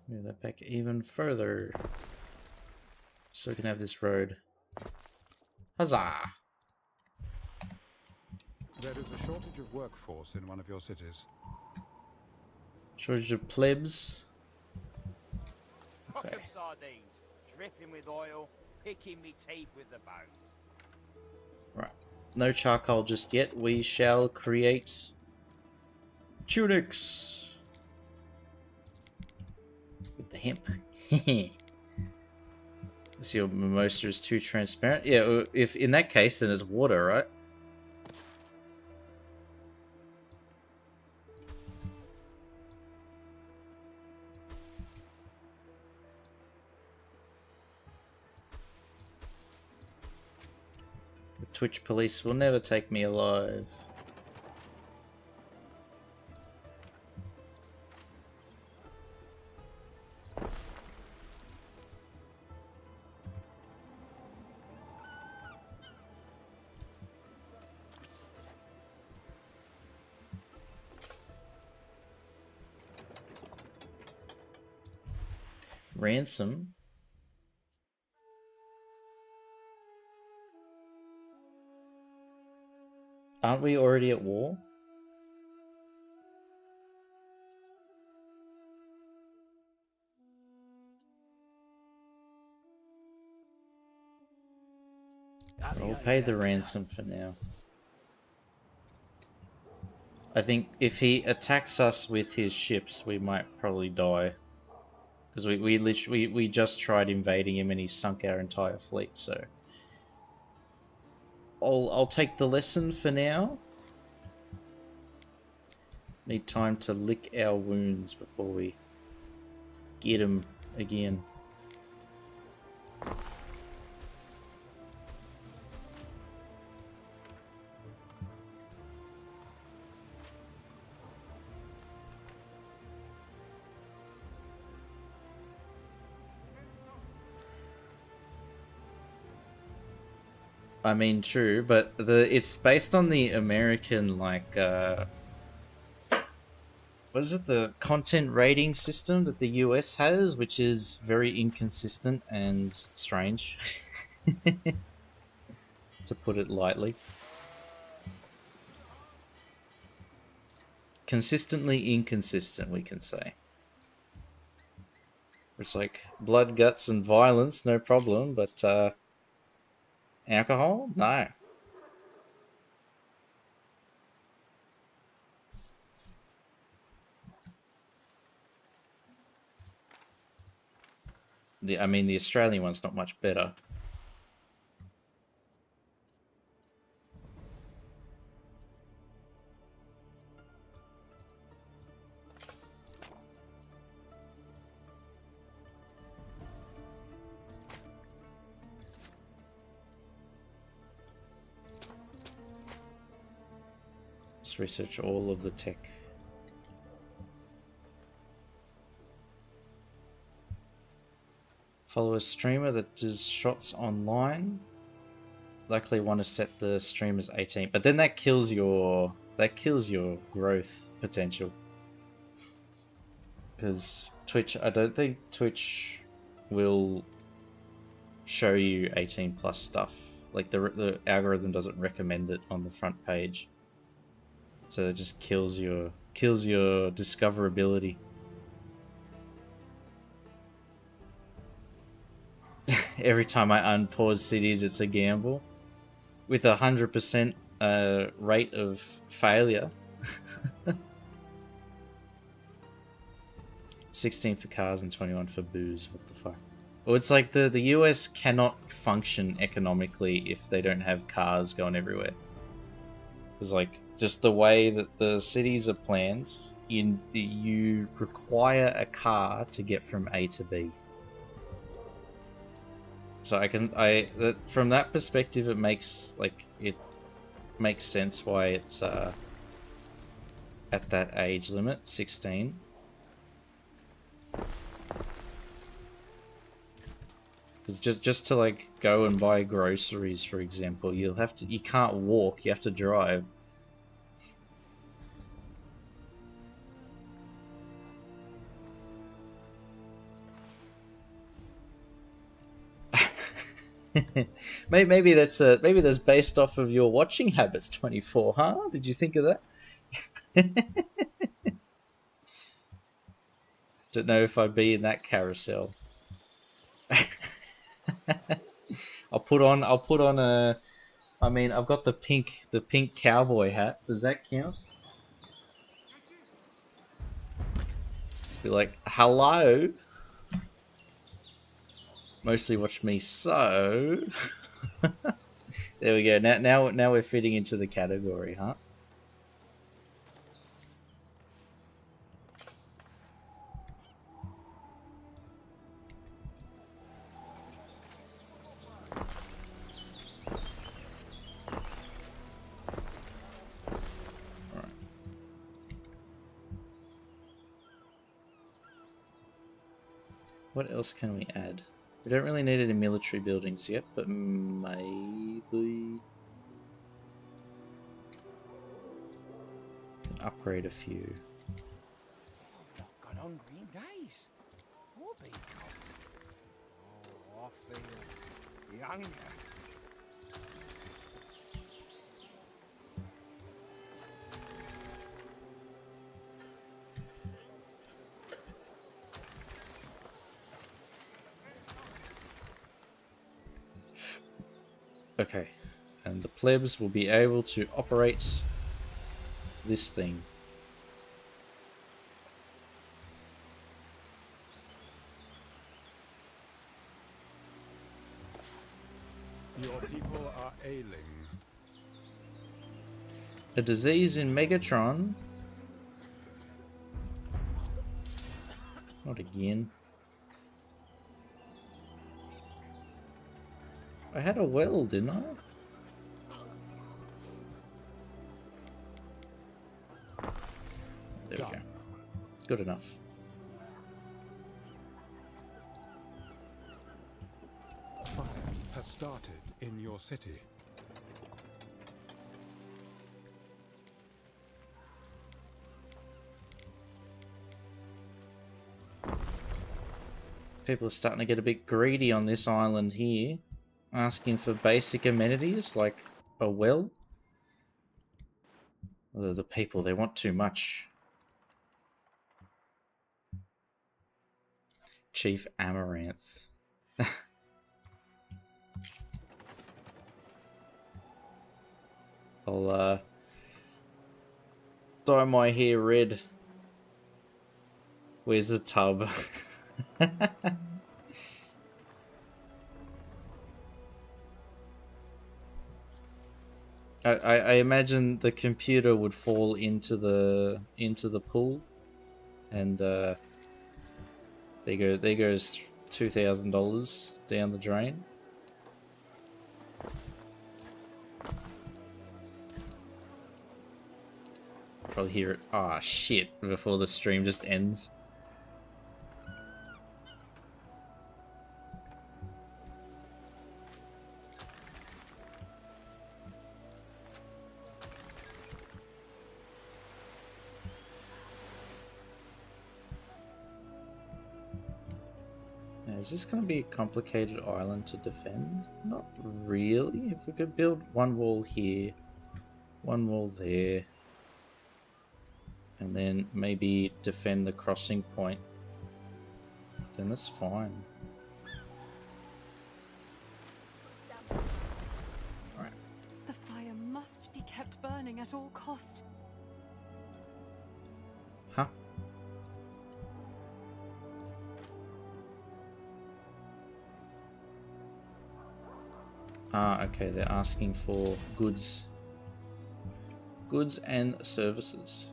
Move that back even further, so we can have this road. Huzzah!
There is a shortage of workforce in one of your cities.
Shortage of plebs.
Pocket
Okay.
sardines, dripping with oil, picking me teeth with the bones.
Right. No charcoal just yet. We shall create tunics with the hemp. This your mimosa is too transparent. Yeah, if in that case, then it's water, right? The Twitch police will never take me alive. Ransom? Aren't we already at war? We'll pay the ransom for now. I think if he attacks us with his ships, we might probably die. Because we just tried invading him and he sunk our entire fleet, so I'll take the lesson for now. Need time to lick our wounds before we get him again. I mean, true, but it's based on the American, like, what is it, the content rating system that the US has, which is very inconsistent and strange, to put it lightly. Consistently inconsistent, we can say. It's like blood, guts, and violence, no problem, but, alcohol? No. I mean, the Australian one's not much better. Let's research all of the tech. Follow a streamer that does shots online. Likely want to set the stream as 18, but then that kills your growth potential. Because Twitch, I don't think Twitch will show you 18 plus stuff like the algorithm doesn't recommend it on the front page, so it just kills your discoverability. Every time I unpause cities, it's a gamble. With 100% rate of failure. 16 for cars and 21 for booze. What the fuck? Well, it's like the US cannot function economically if they don't have cars going everywhere. Because like just the way that the cities are planned, you require a car to get from A to B. So from that perspective, it makes sense why it's at that age limit, 16. Because just to like go and buy groceries, for example, you can't walk, you have to drive. maybe that's based off of your watching habits, 24, huh? Did you think of that? Don't know if I'd be in that carousel. I'll put on a. I mean, I've got the pink cowboy hat. Does that count? Just be like, hello. Mostly watch me so. There we go. Now we're fitting into the category, huh? Alright. What else can we add? We don't really need any military buildings yet, but maybe upgrade a few.
I've not got hungry in days. Or been cold. Oh, I feel the hunger.
Okay, and the plebs will be able to operate this thing.
Your people are ailing.
A disease in Megatron. Not again. I had a well, didn't I? There we go. Good enough.
Fire has started in your city.
People are starting to get a bit greedy on this island here. Asking for basic amenities like a well. The people, they want too much. Chief Amaranth. I'll dye my hair red. Where's the tub? I imagine the computer would fall into the pool, and there goes $2,000 down the drain. Probably hear it. Ah, shit! Before the stream just ends.
Is this going to be a complicated island to defend? Not really. If we could build one wall here, one wall there, and then maybe defend the crossing point, then that's fine. Alright.
The fire must be kept burning at all cost.
Huh? Ah, okay, they're asking for goods. Goods and services.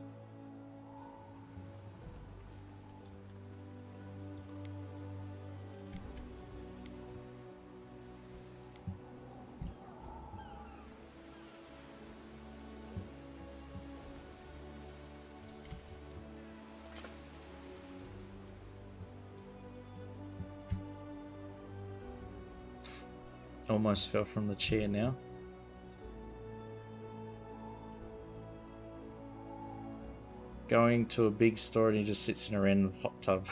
Almost fell from the chair now. Going to a big store and he just sits in a random hot tub.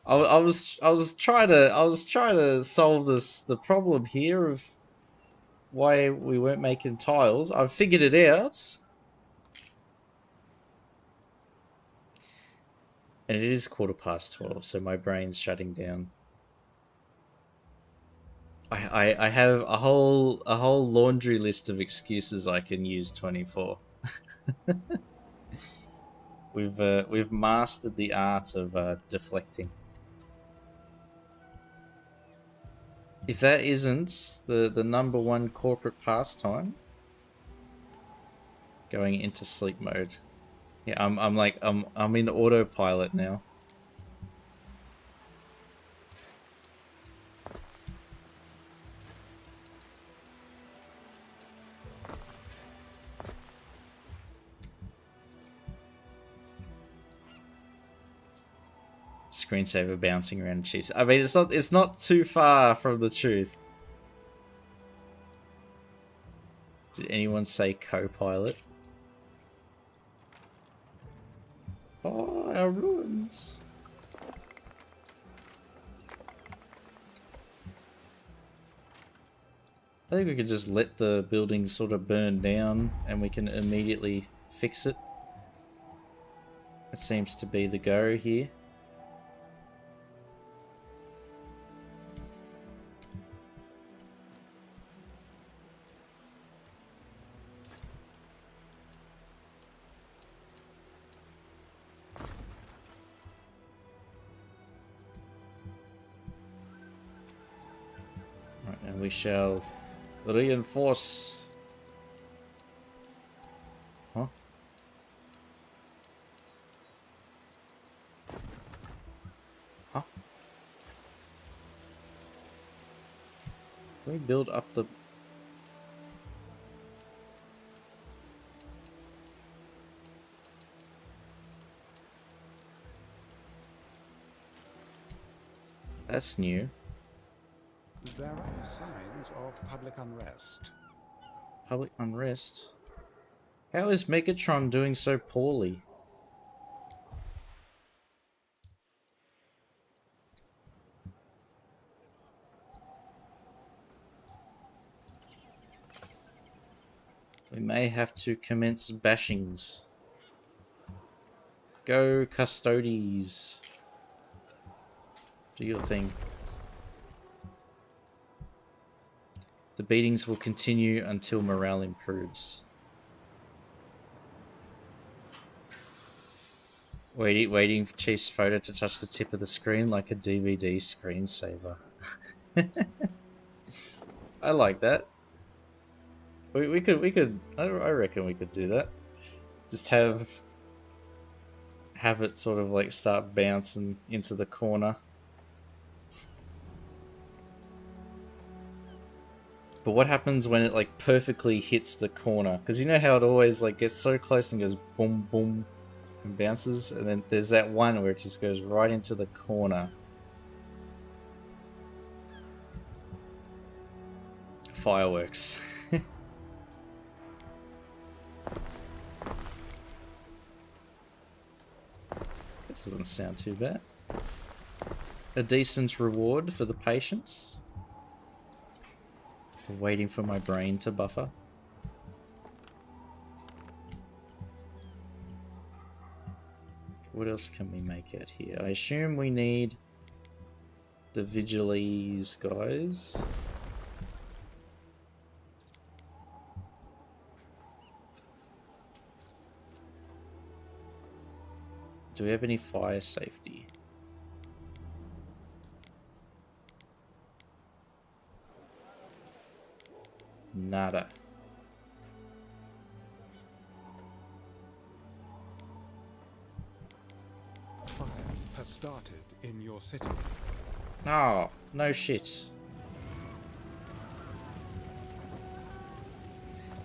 I was trying to solve the problem here of why we weren't making tiles. I've figured it out. And it is 12:15, so my brain's shutting down. I have a whole laundry list of excuses I can use 24. We've mastered the art of deflecting. If that isn't the number one corporate pastime, going into sleep mode. Yeah, I'm in autopilot now. Screensaver bouncing around Chiefs. I mean, it's not too far from the truth. Did anyone say co-pilot? Oh, our ruins. I think we could just let the building sort of burn down and we can immediately fix it. It seems to be the go here. We shall reinforce. Huh? Huh? Can we build up the... That's new.
There are signs of public unrest.
Public unrest? How is Megatron doing so poorly? We may have to commence bashings. Go, Custodes. Do your thing. The beatings will continue until morale improves. Waiting for Chief's photo to touch the tip of the screen like a DVD screensaver. I like that. We could. I reckon we could do that. Just have it sort of like start bouncing into the corner. But what happens when it like perfectly hits the corner? Because you know how it always like gets so close and goes boom boom and bounces, and then there's that one where it just goes right into the corner. Fireworks. doesn't sound too bad. A decent reward for the patience. For waiting for my brain to buffer. What else can we make out here? I assume we need the Vigilese guys. Do we have any fire safety? Nada.
Fire has started in your city.
Oh, no shit.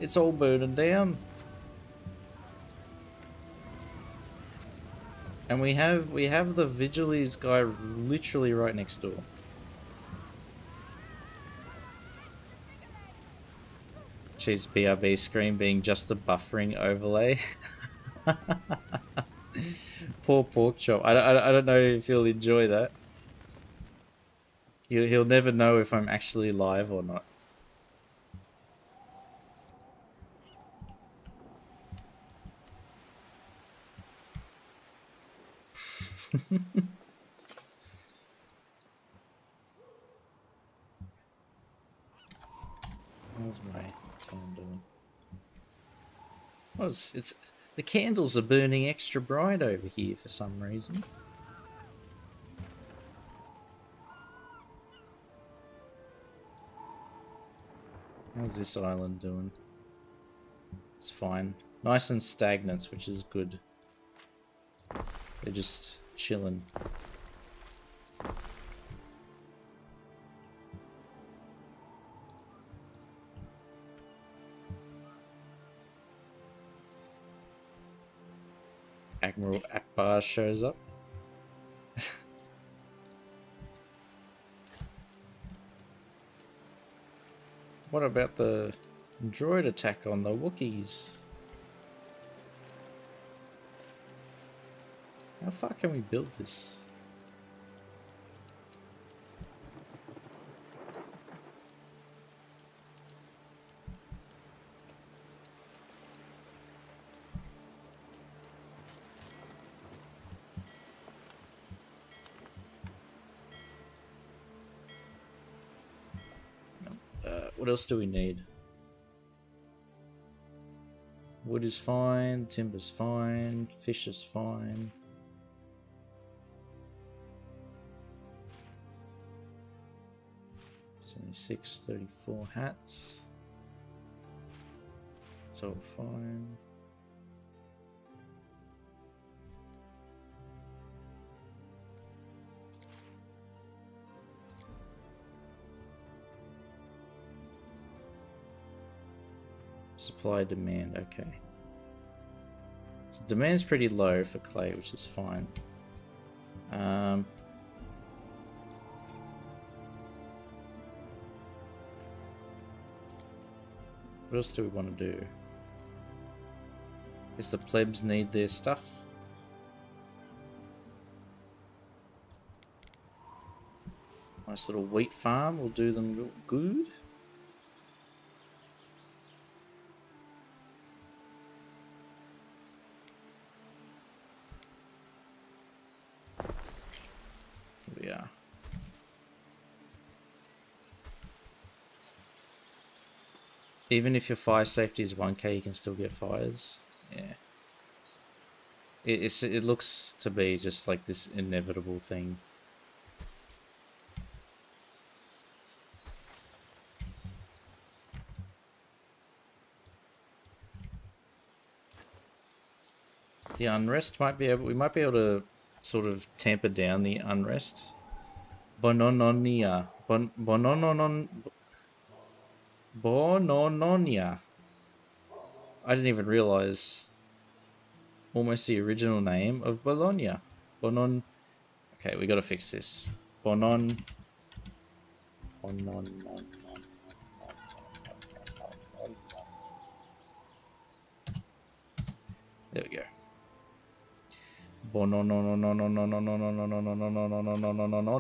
It's all burning down. And we have the Vigilese guy literally right next door. Jeez, BRB screen being just the buffering overlay. Poor pork chop. I don't know if he'll enjoy that. He'll never know if I'm actually live or not. How's my time doing? Oh, it's the candles are burning extra bright over here for some reason. How's this island doing? It's fine. Nice and stagnant, which is good. They're just chilling. Admiral Akbar shows up. What about the droid attack on the Wookiees? How far can we build this? What else do we need? Wood is fine, timber's fine, fish is fine. $76, 34 hats. It's all fine. Supply demand, okay. So demand's pretty low for clay, which is fine. What else do we want to do? Guess the plebs need their stuff. Nice little wheat farm will do them good. Yeah. Even if your fire safety is 1k, you can still get fires. Yeah. It looks to be just like this inevitable thing. The unrest we might be able to sort of tamper down the unrest. Bonononia. Bonononia. I didn't even realize almost the original name of Bologna. Bonon. Okay, we gotta fix this. Bonon. There we go.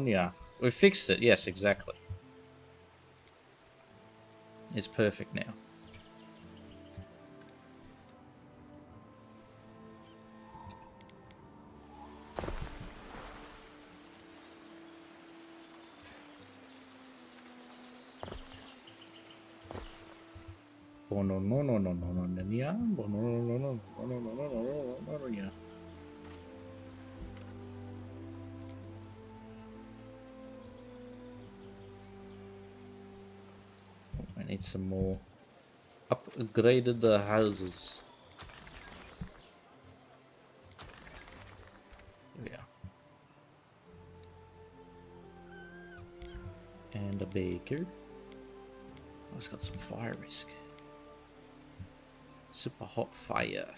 Yeah. We fixed it. Yes, exactly. It's perfect now. I need some more. Upgraded the houses. Here we are. And a baker. Oh, it's got some fire risk. Super hot fire.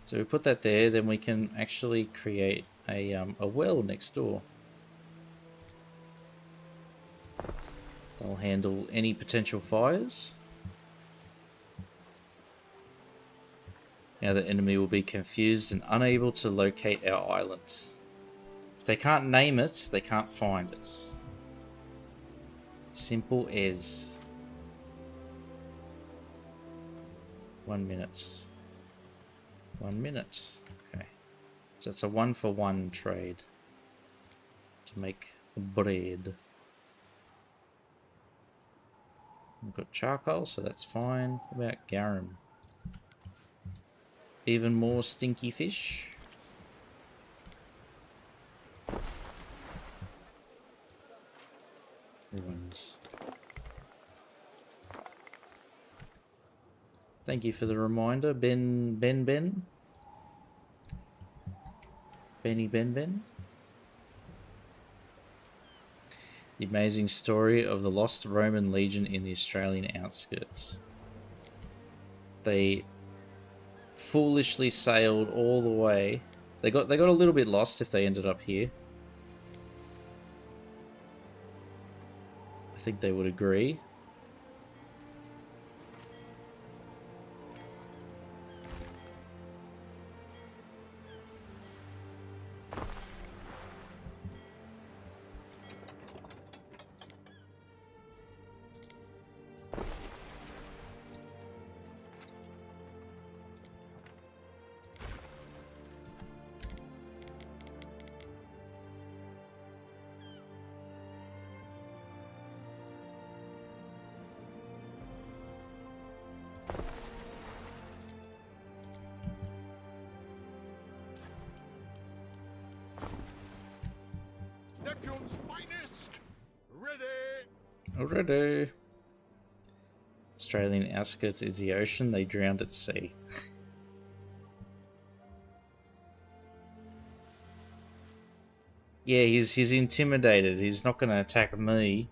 So we put that there, then we can actually create a well next door. That'll handle any potential fires. Now the enemy will be confused and unable to locate our island. If they can't name it, they can't find it. Simple as. 1 minute. 1 minute. Okay. So it's a 1-for-1 trade. To make bread. We've got charcoal, so that's fine. What about garum? Even more stinky fish. Ruins. Thank you for the reminder, Ben. Benny Ben. The amazing story of the lost Roman legion in the Australian outskirts. They foolishly sailed all the way. They got a little bit lost if they ended up here. I think they would agree.
Neptune's finest! Ready!
Already. Australian outskirts is the ocean. They drowned at sea. Yeah, he's intimidated. He's not going to attack me.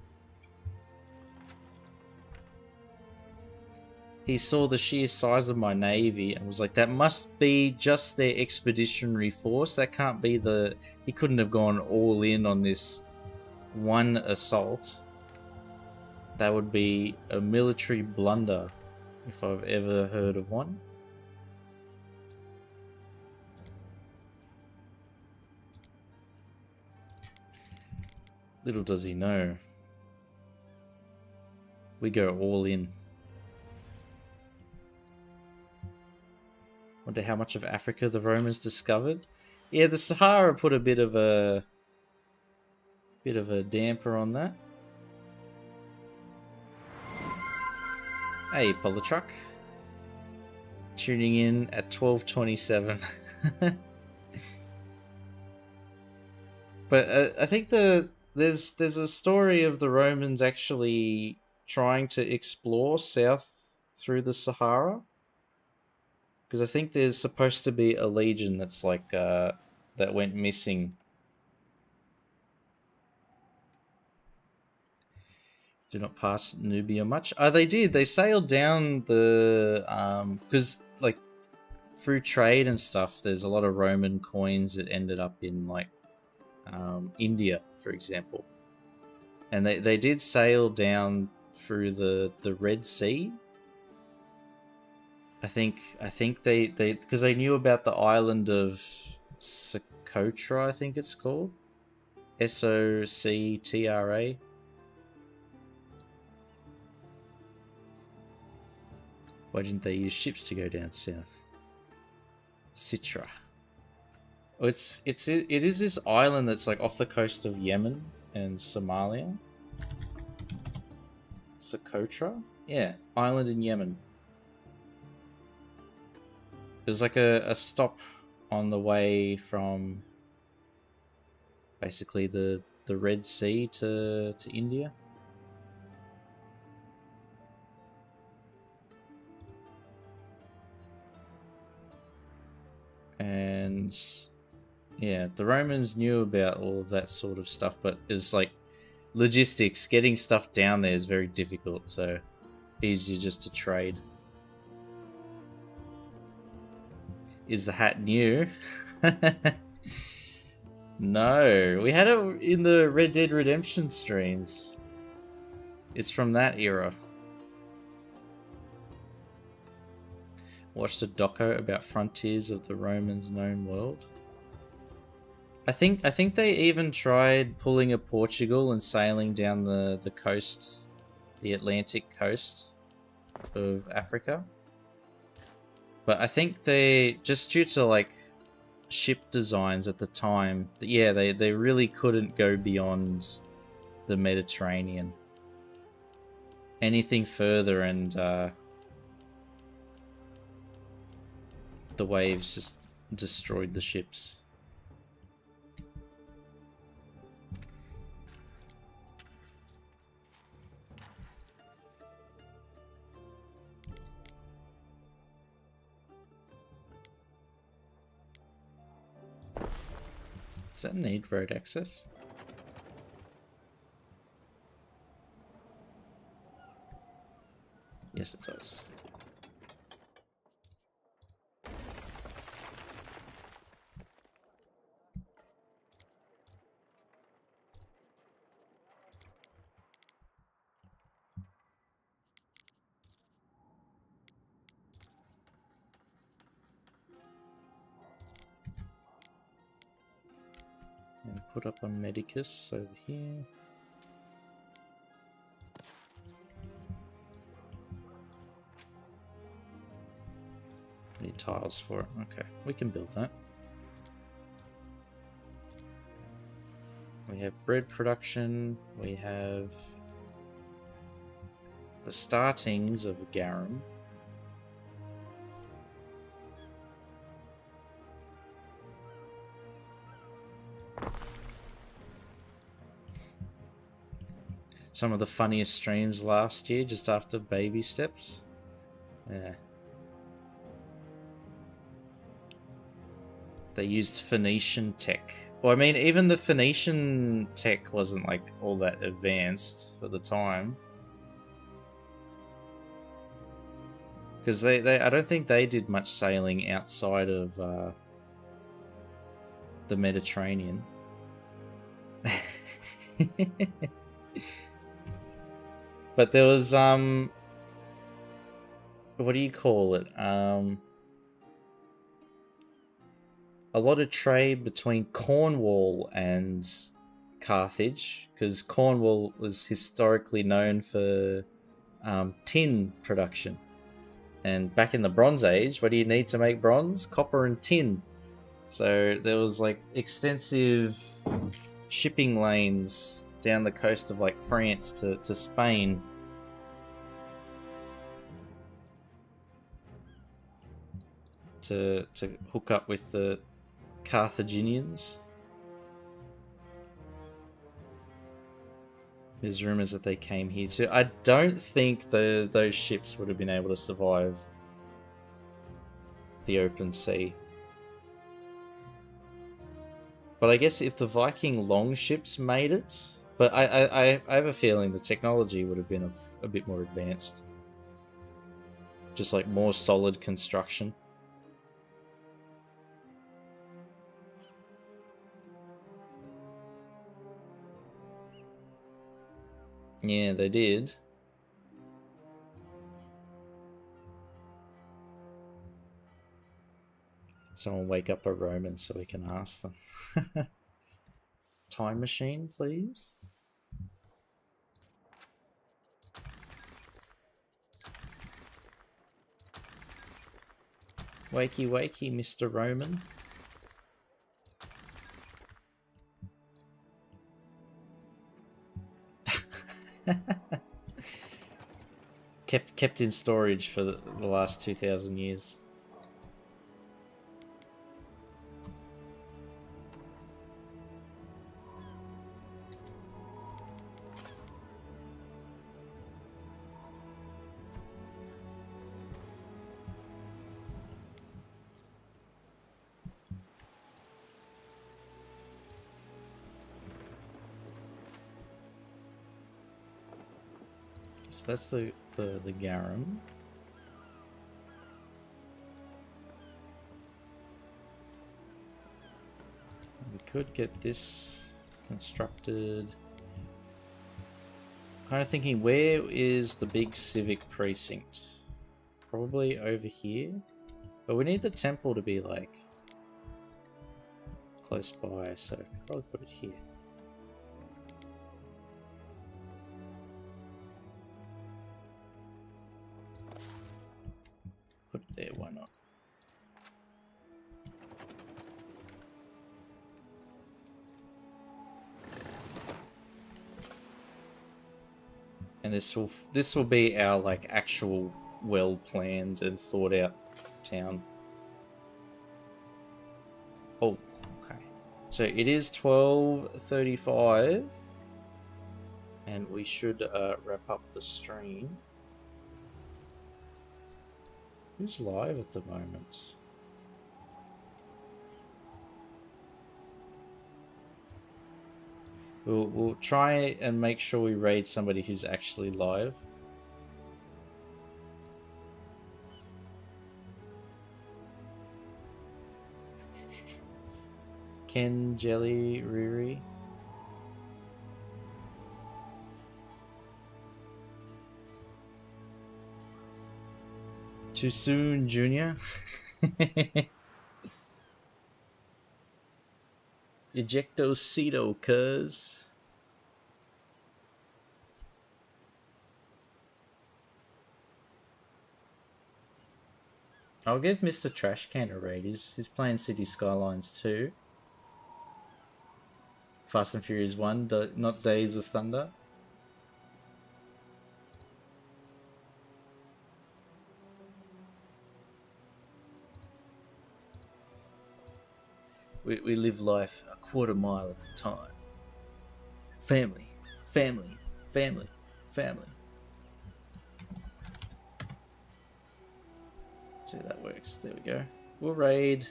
He saw the sheer size of my navy and was like, that must be just their expeditionary force. That can't be the... He couldn't have gone all in on this one assault. That would be a military blunder, if I've ever heard of one. Little does he know. We go all in. Wonder how much of Africa the Romans discovered. Yeah, the Sahara put a bit of a damper on that. Hey, Politruck. Tuning in at 12:27. But I think there's a story of the Romans actually trying to explore south through the Sahara. Because I think there's supposed to be a legion that's like that went missing. Do not pass Nubia much. Oh, they did. They sailed down the because like through trade and stuff. There's a lot of Roman coins that ended up in like India, for example, and they did sail down through the Red Sea. I think they because they knew about the island of Socotra, I think it's called. Soctra. Why didn't they use ships to go down south? Citra. Oh, it is this island that's like off the coast of Yemen and Somalia. Socotra? Yeah, island in Yemen. There's like a stop on the way from basically the Red Sea to India. And yeah, the Romans knew about all of that sort of stuff, but it's like logistics, getting stuff down there is very difficult, so easier just to trade. Is the hat new? No, we had it in the Red Dead Redemption streams. It's from that era. Watched a doco about frontiers of the Romans' known world. I think they even tried pulling a Portugal and sailing down the coast, the Atlantic coast of Africa. But I think they, just due to like ship designs at the time, yeah, they really couldn't go beyond the Mediterranean. Anything further and the waves just destroyed the ships. Does that need road access? Yes, it does. And put up a Medicus over here. Need tiles for it. Okay, we can build that. We have bread production. We have the startings of a garum. Some of the funniest streams last year, just after baby steps. Yeah. They used Phoenician tech. Well, I mean, even the Phoenician tech wasn't like all that advanced for the time. Because I don't think they did much sailing outside of the Mediterranean. But there was what do you call it? A lot of trade between Cornwall and Carthage, because Cornwall was historically known for tin production. And back in the Bronze Age, what do you need to make bronze? Copper and tin. So there was like extensive shipping lanes down the coast of like France to Spain. To hook up with the Carthaginians. There's rumors that they came here too. I don't think those ships would have been able to survive the open sea. But I guess if the Viking longships made it, but I have a feeling the technology would have been a bit more advanced. Just like more solid construction. Yeah, they did. Someone wake up a Roman so we can ask them. Time machine, please. Wakey, wakey, Mr. Roman. kept in storage for the last 2,000 years. So that's the garum. We could get this constructed. Kind of thinking, where is the big civic precinct? Probably over here. But we need the temple to be like close by, so probably put it here. Put it there, why not? And this will be our like actual well planned and thought out town. Oh, okay. So it is 12:35 and we should wrap up the stream. Who's live at the moment? We'll try and make sure we raid somebody who's actually live. Ken, Jelly, Riri. Too soon, Junior. Ejectocito, cuz. I'll give Mr. Trashcan a raid. He's playing Cities Skylines 2. Fast and Furious 1, not Days of Thunder. We live life a quarter mile at a time. Family, family, family, family. See how that works. There we go. We'll raid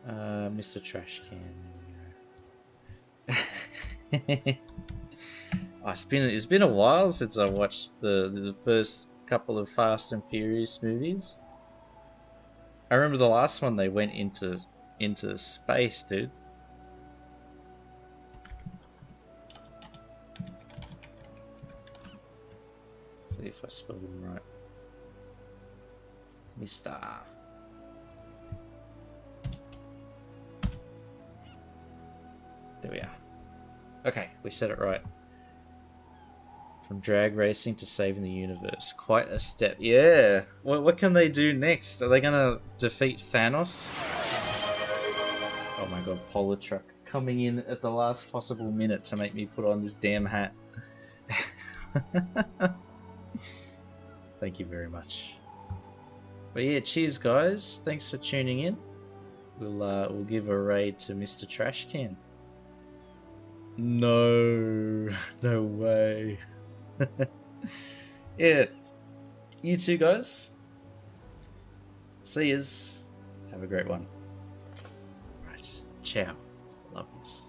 Mr. Trashcan. Oh, it's been a while since I watched the first couple of Fast and Furious movies. I remember the last one they went into space, dude. Let's see if I spelled them right. Mr. There we are. Okay, we said it right. From drag racing to saving the universe. Quite a step. Yeah. What can they do next? Are they gonna defeat Thanos? Oh my god, Polar Truck coming in at the last possible minute to make me put on this damn hat. Thank you very much. But yeah, cheers guys. Thanks for tuning in. We'll give a raid to Mr. Trashcan. No, no way. Yeah, you too guys. See yous. Have a great one. Right, ciao. Love yous.